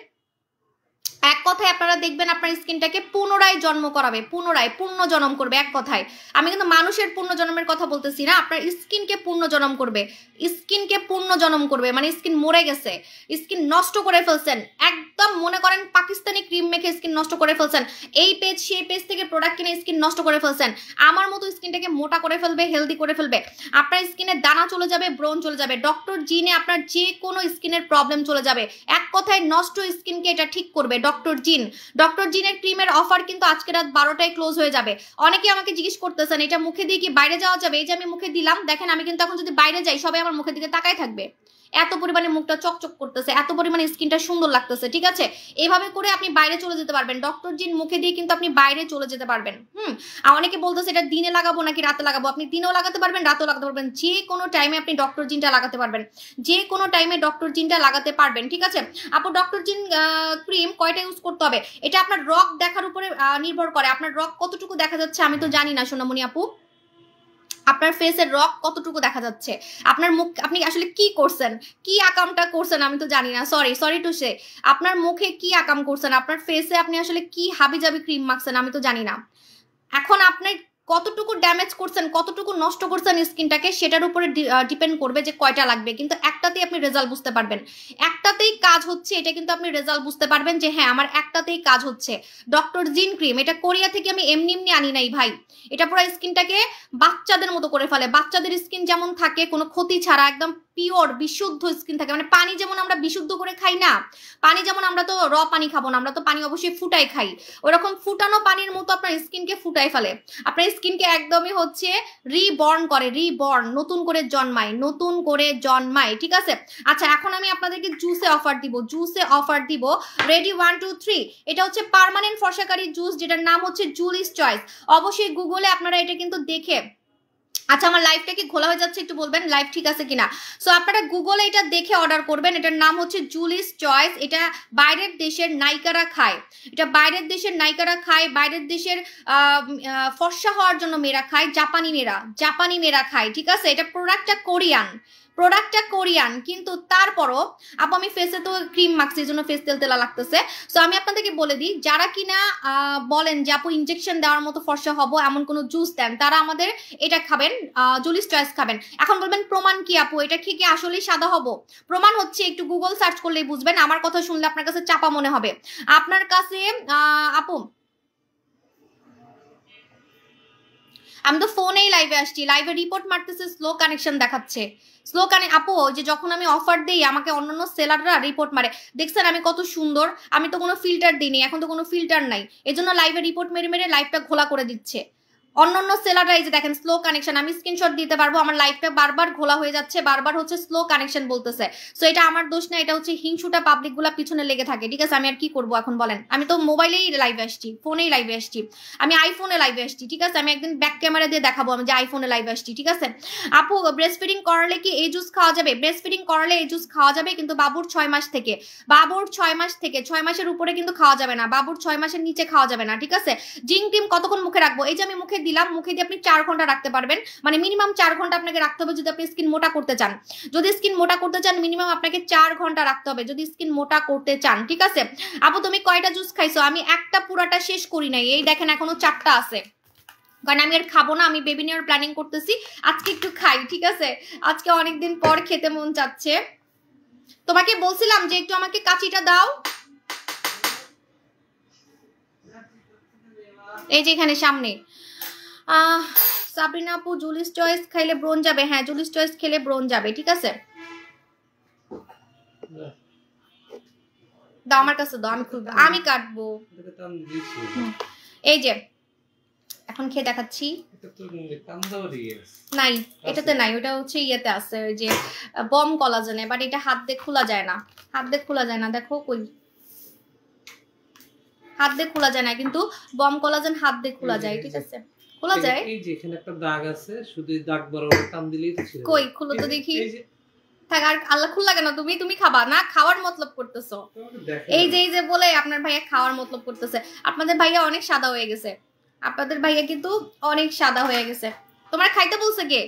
এক কথায় আপনারা দেখবেন আপনার স্কিনটাকে পুনরায় জন্ম করাবে, পুনরায় পূর্ণ জন্ম করবে। এক কথায় আমি কিন্তু মানুষের পূর্ণ জন্মের কথা বলতেছি না, আপনার স্কিনকে পূর্ণ জন্ম করবে, স্কিনকে পূর্ণ জন্ম করবে। মানে স্কিন মরে গেছে, স্কিন নষ্ট করে ফেলছেন, একদম মনে করেন পাকিস্তানি ক্রিম মেখে স্কিন নষ্ট করে ফেলছেন, এই পেজ সেই পেজ থেকে প্রোডাক্ট কিনে স্কিন নষ্ট করে ফেলছেন, আমার মতো স্কিনটাকে মোটা করে ফেলবে, হেলদি করে ফেলবে। আপনার স্কিনের দানা চলে যাবে, ব্রণ চলে যাবে, ডক্টর জিনে আপনার যে কোনো স্কিনের প্রবলেম চলে যাবে। এক কথায় নষ্ট স্কিনকে এটা ঠিক করবে ডক্টর জিন। ডক্টর জিনের ক্রিমের অফার কিন্তু আজকে রাত 12টায় ক্লোজ হয়ে যাবে। অনেকে আমাকে জিজ্ঞেস করতেছেন এটা মুখে দিয়ে কি বাইরে যাওয়া যাবে? এই যে আমি মুখে দিলাম, দেখেন আমি কিন্তু এখন যদি বাইরে যাই সবাই আমার মুখের দিকে তাকায় থাকবে, এত পরিমাণে মুখটা চকচক করতেছে, এত পরিমাণে স্কিনটা সুন্দর লাগতেছে। ঠিক আছে, এইভাবে করে আপনি বাইরে চলে যেতে পারবেন, ডক্টর জিন মুখে দিয়ে কিন্তু আপনি বাইরে চলে যেতে পারবেন। আর অনেকে বলতেছে এটা দিনে লাগাবো নাকি রাতে লাগাবো, আপনি দিনেও লাগাতে পারবেন, রাতেও লাগাতে পারবেন, যে কোনো টাইমে আপনি ডক্টর জিনটা লাগাতে পারবেন, যে কোনো টাইমে ডক্টর জিনটা লাগাতে পারবেন। ঠিক আছে আপু, ডক্টর জিন ক্রিম কয়টা ইউজ করতে হবে? এটা আপনার রক দেখার উপরে নির্ভর করে, আপনার রক কতটুকু দেখা যাচ্ছে আমি তো জানি না সোনামণি আপু, আপনার ফেসের রক কতটুকু দেখা যাচ্ছে, আপনার মুখ আপনি আসলে কি করছেন, কি আকামটা করছেন আমি তো জানি না, সরি টু সে, আপনার মুখে কি আকাম করছেন, আপনার ফেসে আপনি আসলে কি হাবিজাবি ক্রিম মাখছেন আমি তো জানি না। এখন আপনি কতটুকু ড্যামেজ করছেন, কতটুকু নষ্ট করছেন স্কিনটাকে, সেটার উপরে ডিপেন্ড করবে যে কয়টা লাগবে। কিন্তু একটাতেই আপনি রেজাল্ট বুঝতে পারবেন, একটাতেই কাজ হচ্ছে, এটা কিন্তু আপনি রেজাল্ট বুঝতে পারবেন যে হ্যাঁ আমার একটাতেই কাজ হচ্ছে। ডক্টর জিন ক্রিম এটা কোরিয়া থেকে আমি এমনি আনি নাই ভাই, এটা পুরো স্কিনটাকে বাচ্চাদের মতো করে ফেলে। বাচ্চাদের স্কিন যেমন থাকে কোনো ক্ষতি ছাড়া একদম পিওর বিশুদ্ধ স্কিন থাকে, মানে পানি যেমন আমরা বিশুদ্ধ করে খাই না, পানি যেমন আমরা তো র পানি খাবো না, আমরা তো পানি অবশ্যই ফুটাই খাই, ওরকম ফুটানো পানির মতো আপনার স্কিনকে ফুটাই ফেলে, আপনার স্কিনকে একদমই হচ্ছে রিবর্ন করে, রিবর্ন নতুন করে জন্মায়, নতুন করে জন্মায়। ঠিক আছে আচ্ছা, এখন আমি আপনাদেরকে জুসে অফার দিব, জুসে অফার দিব, রেডি 1 2 3। এটা হচ্ছে পার্মানেন্ট ফর্সাকারী জুস, যেটার নাম হচ্ছে জুলিস চয়েস। অবশ্যই গুগলে আপনারা এটা কিন্তু দেখে, আচ্ছা আমার লাইভটা কি খোলা হয়ে যাচ্ছে একটু বলবেন, লাইভ ঠিক আছে কিনা। সো আপনারা গুগলে এটা দেখে অর্ডার করবেন, এটার নাম হচ্ছে জুলিস চয়েস। এটা বাইরের দেশের নায়িকারা খায়, এটা বাইরের দেশের নায়িকারা খায়, বাইরের দেশের ফর্সা হওয়ার জন্য মেয়েরা খায়, জাপানি মেয়েরা খায়। ঠিক আছে, এটা প্রোডাক্টটা কোরিয়ান, কিন্তু তারপরও আপু আমি ফেসে তো ক্রিম মাখছি, এই জন্য ফেস তেল তেলা লাগতেছে। সো আমি আপনাদেরকে বলে দিই, যারা কিনা বলেন যে আপু ইনজেকশন দেওয়ার মতো ফর্সা হবো এমন কোনো জুস দেন, তারা আমাদের এটা খাবেন, জুলিস চয়েস খাবেন। এখন বলবেন প্রমাণ কি আপু, এটা খেয়ে আসলেই সাদা হবো? প্রমাণ হচ্ছে, একটু গুগল সার্চ করলেই বুঝবেন, আমার কথা শুনলে আপনার কাছে চাপা মনে হবে। আপনার কাছে আপু আমি তো ফোনেই লাইভে আসছি, লাইভে রিপোর্ট মারতেছে, স্লো কানেকশন দেখাচ্ছে, স্লো কানেক্ট। আপু যে যখন আমি অফার দিই আমাকে অন্যান্য সেলাররা রিপোর্ট মারে, দেখছেন আমি কত সুন্দর, আমি তো কোনো ফিল্টার দিইনি, এখন তো কোনো ফিল্টার নাই, এজন্য লাইভে রিপোর্ট মেরে লাইভটা ঘোলা করে দিচ্ছে। অন্যান্য সেলাররা এই যে দেখেন স্লো কানেকশন, আমি স্ক্রিনশট দিতে পারবো, আমার লাইভটা বারবার ঘোলা হয়ে যাচ্ছে, বারবার হচ্ছে স্লো কানেকশন বলতেছে। সো এটা আমার দোষ না, এটা হচ্ছে হিংসুটা পাবলিক গুলা পিছনে লেগে থাকে। ঠিক আছে, আমি আর কি করবো এখন বলেন, আমি তো মোবাইলেই লাইভে আসছি, ফোনেই লাইভে আসছি, আমি আইফোনে লাইভে আসছি। ঠিক আছে, আমি একদিন ব্যাক ক্যামেরা দিয়ে দেখাবো আমি যে আইফোনে লাইভে আসছি। ঠিক আছে আপু, ব্রেস্ট ফিডিং করালে কি এই জুস খাওয়া যাবে? ব্রেস্ট ফিডিং করালে এই জুস খাওয়া যাবে, কিন্তু বাবুর 6 মাস থেকে, 6 মাসের উপরে কিন্তু খাওয়া যাবে না, বাবুর 6 মাসের নিচে খাওয়া যাবে না। ঠিক আছে, জিঙ্ক ক্রিম কতক্ষণ মুখে রাখবো? এই যে আমি মুখে দিলাম, মুখে দিয়ে আপনি 4 ঘন্টা রাখতে পারবেন, মানে মিনিমাম 4 ঘন্টা আপনাকে রাখতে হবে যদি আপনি স্কিন মোটা করতে চান। যদি স্কিন মোটা করতে চান মিনিমাম আপনাকে 4 ঘন্টা রাখতে হবে যদি স্কিন মোটা করতে চান। ঠিক আছে আপু, তুমি কয়টা জুস খাইছো? আমি একটা পুরাটা শেষ করি নাই, এই দেখেন এখনো 4টা আছে, কারণ আমি আর খাবো না, আমি বেবি নেওয়ার প্ল্যানিং করতেছি, আজকে একটু খাই। ঠিক আছে, আজকে অনেকদিন পর খেতে মন চাচ্ছে। তোমাকে বলছিলাম যে একটু আমাকে কাঁচিটা দাও, এই যে এখানে সামনে। সাবরিনা আপু, জুলিস চয়েস খাইলে ব্রণ যাবে? হ্যাঁ, জুলিস চয়েস খেলে ব্রণ যাবে। ঠিক আছে, দাও আমার কাছে, দাও, আমি খুলবো, আমি কাটবো। এই যে এখন খেয়ে দেখাচ্ছি, নাই এটাতে নাই, ওটা হচ্ছে ইয়েতে আছে, ওই যে বম কলাজেনে, বাট এটা হাত দিয়ে খোলা যায় না, হাত দিয়ে খোলা যায় না, দেখো কই, হাত দিয়ে খোলা যায় না, কিন্তু বম কলাজেন হাত দিয়ে খোলা যায়। ঠিক আছে, খোলা যায়,
এই যে এখানে একটা দাগ আছে, শুধু দাগ বরাবর টান দিলেই তো ছিড়ে।
কই খুলো তো দেখি, থাক আর আল্লাহ খুললা কেন, তুমি খাবা না, খাওয়ার মতলব করতেছো, এই যে বলে আপনার ভাইয়া খাওয়ার মতলব করতেছে। আপনাদের ভাইয়া অনেক সাদা হয়ে গেছে, আপনাদের ভাইয়া কিন্তু অনেক সাদা হয়ে গেছে। তোমার খাইতে বলছে কে?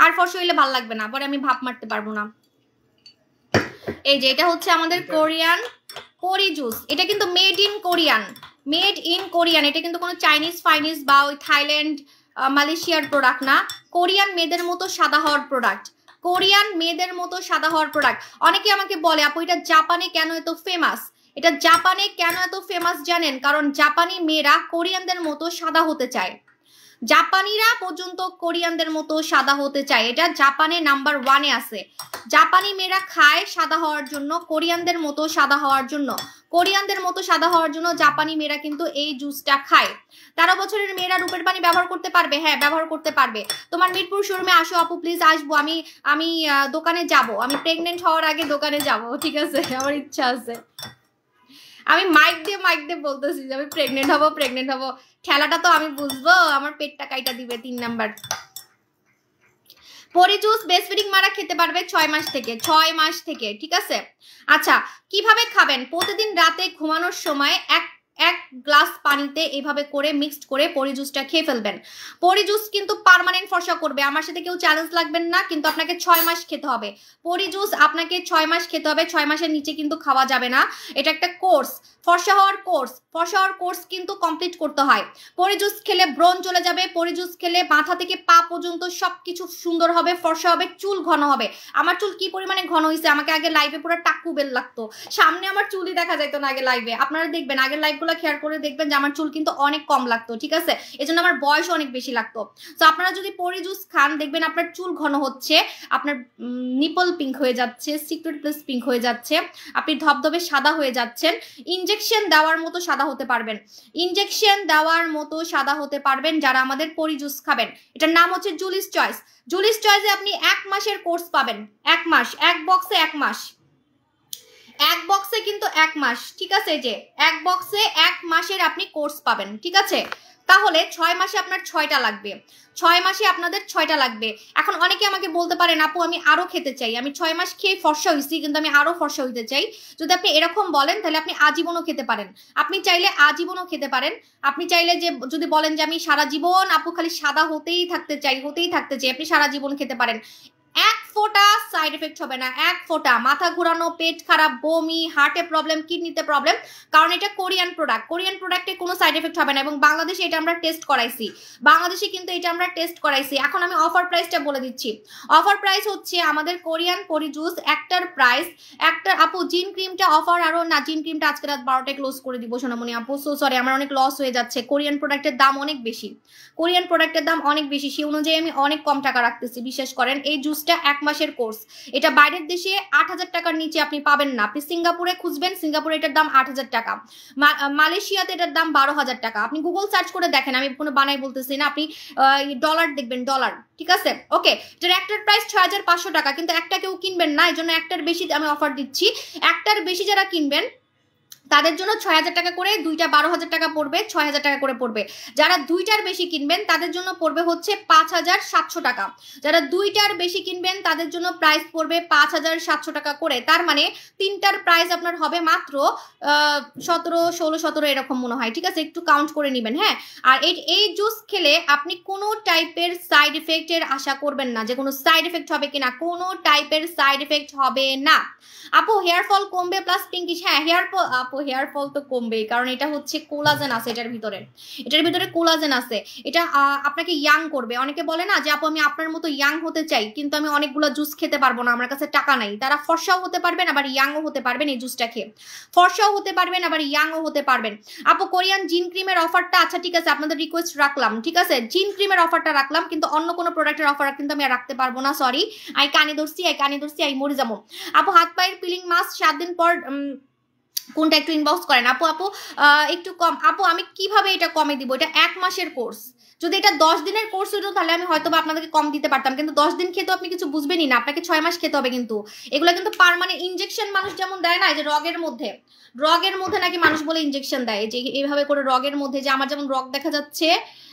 আর ফর্সা হইলে ভাল লাগবে না, পরে আমি ভাপ মারতে পারবো না। এই যে এটা হচ্ছে আমাদের কোরিয়ান পরি জুস, এটা কিন্তু made in Korean, made in Korean, এটা কিন্তু কোনো চাইনিজ ফাইনিজ বা ওই থাইল্যান্ড মালয়েশিয়ার প্রোডাক্ট না, কোরিয়ান মেয়েদের মতো সাদা হওয়ার প্রোডাক্ট, কোরিয়ান মেয়েদের মতো সাদা হওয়ার প্রোডাক্ট। অনেকে আমাকে বলে আপু এটা জাপানে কেন এত ফেমাস, এটা জাপানে কেন এত ফেমাস জানেন? কারণ জাপানি মেয়েরা কোরিয়ানদের মতো সাদা হতে চায়, জাপানিরা পর্যন্ত কোরিয়ানদের মতো সাদা হতে চায়, এটা জাপানে নাম্বার 1-এ আছে। জাপানি মেয়েরা খায় সাদা হওয়ার জন্য, কোরিয়ানদের মতো সাদা হওয়ার জন্য, কোরিয়ানদের মতো সাদা হওয়ার জন্য জাপানি মেয়েরা কিন্তু এই জুসটা খায়। 13 বছরের মেয়েরা রূপের পানি ব্যবহার করতে পারবে? হ্যাঁ ব্যবহার করতে পারবে। তোমার মিরপুর শোরুমে আসো আপু প্লিজ, আসবো আমি, আমি দোকানে যাব, আমি প্রেগনেন্ট হওয়ার আগে দোকানে যাব, ঠিক আছে? আমার ইচ্ছা আছে, আমি মাইক দিয়ে বলতেছি যে আমি প্রেগনেন্ট হব, খেলাটা তো আমি বুঝবো, আমার পেটটা কাইটা দিবে 3 নাম্বার। পরি জুস বেস্ট ফিডিং মারা খেতে পারবে 6 মাস থেকে, 6 মাস থেকে, ঠিক আছে? আচ্ছা কিভাবে খাবেন? প্রতিদিন রাতে ঘুমানোর সময় এক গ্লাস পানিতে এভাবে করে মিক্সড করে পরি জুসটা খেয়ে ফেলবেন। পরি জুস কিন্তু পার্মানেন্ট ফর্সা করবে, আমার সাথে কেউ চ্যালেঞ্জ লাগবেন না, কিন্তু আপনাকে 6 মাস খেতে হবে পরি জুস, আপনাকে 6 মাস খেতে হবে, 6 মাসের নিচে কিন্তু খাওয়া যাবে না। এটা একটা কোর্স, ফর্সা হওয়ার কোর্স কিন্তু কমপ্লিট করতে হয়। পরি জুস খেলে ব্রণ চলে যাবে, পরি জুস খেলে মাথা থেকে পা পর্যন্ত সবকিছু সুন্দর হবে, ফর্সা হবে, চুল ঘন হবে। আমার চুল কি পরিমাণে ঘন হয়েছে, আমাকে আগে লাইভে পুরো টাকু বেল লাগতো, সামনে আমার চুলই দেখা যাইতো না আগে লাইভে। আপনারা দেখবেন আগের লাইভগুলো খেয়াল করে দেখবেন যে আমার চুল কিন্তু অনেক কম লাগতো, ঠিক আছে? এজন্য আমার বয়স অনেক বেশি লাগতো। তো আপনারা যদি পরি জুস খান দেখবেন আপনার চুল ঘন হচ্ছে, আপনার নিপল পিঙ্ক হয়ে যাচ্ছে, সিক্রেট প্লাস পিঙ্ক হয়ে যাচ্ছে, আপনি ধবধবে সাদা হয়ে যাচ্ছেন, ইনজেকশন দেওয়ার মতো সাদা হতে পারবেন, ইনজেকশন দেওয়ার মতো সাদা হতে পারবেন যারা আমাদের পরি জুস খাবেন। এটার নাম হচ্ছে জুলিস চয়েস। জুলিস চয়েসে আপনি 1 মাসের কোর্স পাবেন, 1 মাস, এক বক্সে 1 মাস, এক বক্সে কিন্তু 1 মাস, ঠিক আছে? যে এক বক্সে 1 মাসের আপনি কোর্স পাবেন, ঠিক আছে? তাহলে 6 মাসে আপনার 6টা লাগবে, 6 মাসে আপনাদের 6টা লাগবে। এখন অনেকে আমাকে বলতে পারেন আপু আমি আরো খেতে চাই, আমি 6 মাস খেয়ে ফর্সা হইছি কিন্তু আমি আরো ফর্সা হইতে চাই। যদি আপনি এরকম বলেন তাহলে আপনি আজীবনও খেতে পারেন, আপনি চাইলে আজীবনও খেতে পারেন। আপনি চাইলে যে যদি বলেন যে আমি সারা জীবন আপু খালি সাদা হতেই থাকতে চাই, আপনি সারা জীবন খেতে পারেন। 1 ফোঁটা সাইড এফেক্ট হবে না, 1 ফোঁটা। মাথা ঘোরানো, পেট খারাপ, বমি, হার্টে প্রবলেম, কিডনিতে প্রবলেম, কারণ এটা কোরিয়ান প্রোডাক্ট, কোরিয়ান প্রোডাক্টে কোনো সাইড এফেক্ট হবে না। এবং বাংলাদেশে এটা আমরা টেস্ট করাইছি, বাংলাদেশে কিন্তু এটা আমরা টেস্ট করাইছি। এখন আমি অফার প্রাইসটা বলে দিচ্ছি। অফার প্রাইস হচ্ছে আমাদের কোরিয়ান পরি জুস একটার প্রাইস, একটা আপু জিন ক্রিমটা অফার আরো না, জিন ক্রিমটা আজকে রাত 12টায় ক্লোজ করে দিব সোনামণি আপু, সো সরি আমার অনেক লস হয়ে যাচ্ছে। কোরিয়ান প্রোডাক্টের দাম অনেক বেশি, কোরিয়ান প্রোডাক্টের দাম অনেক বেশি, সেই অনুযায়ী আমি অনেক কম টাকা রাখতেছি, বিশ্বাস করেন। এই জুসটা 1 মাসের কোর্স, এটা বাইরের দেশে 8000 টাকার নিচে আপনি পাবেন না। আপনি সিঙ্গাপুরে খুঁজবেন, সিঙ্গাপুরে এটার দাম 8000 টাকা, মালয়েশিয়াতে এটার দাম 12000 টাকা। আপনি গুগল সার্চ করে দেখেন, আমি কোনো বানাই বলতেছি না, আপনি ডলার দেখবেন, ডলার, ঠিক আছে? ওকে, এটার একটার প্রাইস 6500 টাকা, কিন্তু একটা কেউ কিনবেন না, এই জন্য একটার বেশি আমি অফার দিচ্ছি। একটার বেশি যারা কিনবেন তাদের জন্য 6000 টাকা করে, দুইটা 12000 টাকা পড়বে, 6000 টাকা করে পড়বে। যারা দুইটার বেশি কিনবেন তাদের জন্য পড়বে হচ্ছে 5700 টাকা। যারা দুইটার বেশি কিনবেন তাদের জন্য প্রাইস পড়বে 5700 টাকা করে। তার মানে তিনটার প্রাইস আপনার হবে মাত্র 17, 16, 17 এরকম মনে হয়, ঠিক আছে? একটু কাউন্ট করে নেবেন, হ্যাঁ। আর এই জুস খেলে আপনি কোনো টাইপের সাইড এফেক্টের আশা করবেন না, যে কোনো সাইড এফেক্ট হবে কিনা, কোনো টাইপের সাইড এফেক্ট হবে না। আপু হেয়ার ফল কমবে প্লাস পিঙ্কিশ, হ্যাঁ হেয়ার ফল তো কমবে, কারণ এটা হচ্ছে কোলাজেন আছে এটার ভিতরে কোলাজেন আছে, এটা আপনাকে ইয়াং করবে। অনেকে বলে না যে আপু আমি আপনার মতো ইয়াং হতে চাই, কিন্তু আমি অনেকগুলো জুস খেতে পারবো না, আমার কাছে টাকা নাই। তারা ফর্সাও হতে পারবেন আবার ইয়াংও হতে পারবেন এই জুসটা খেয়ে, ফর্সাও হতে পারবেন আবার ইয়াংও হতে পারবেন। আপু কোরিয়ান জিন ক্রিমের অফারটা, আচ্ছা ঠিক আছে আপনাদের রিকোয়েস্ট রাখলাম, ঠিক আছে? জিন ক্রিমের অফারটা রাখলাম, কিন্তু অন্য কোনো প্রোডাক্টের অফার কিন্তু আমি আর রাখতে পারবো না, সরি। আই কানে ধরছি, আই মরে যাবো। আপু হাত পায়ের পিলিং মাস্ক 7 দিন পর কোনটা একটু ইনবক্স করেন। আপু একটু কম, আপু আমি কিভাবে এটা কমে দিব? এটা 1 মাসের কোর্স, যদি এটা 10 দিনের কোর্স হইতো তাহলে আমি হয়তো আপনাদেরকে কম দিতে পারতাম, কিন্তু 10 দিন খেতে আপনি কিছু বুঝবেনই না, আপনাকে 6 মাস খেতে হবে। কিন্তু এগুলো কিন্তু পার্মানেন্ট ইনজেকশন, মানুষ যেমন দেয় না, যে রগের মধ্যে নাকি মানুষ বলে ইনজেকশন দেয়, যে এইভাবে করে রগের মধ্যে, যে আমার যেমন রগ দেখা যাচ্ছে,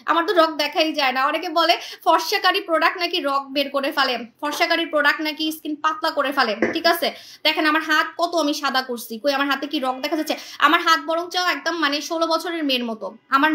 আমার তো রগ দেখাই যায় না। অনেকে বলে ফর্সাকারী প্রোডাক্ট নাকি রগ বের করে ফেলে, ফর্সাকারী প্রোডাক্ট নাকি স্কিন পাতলা করে ফেলে, ঠিক আছে? দেখেন আমার হাত কত আমি সাদা করছি, কই আমার হাতে কি রগ দেখা যাচ্ছে? আমার হাত বরঞ্চ একদম মানে 16 বছরের মেয়ের মতো। আমার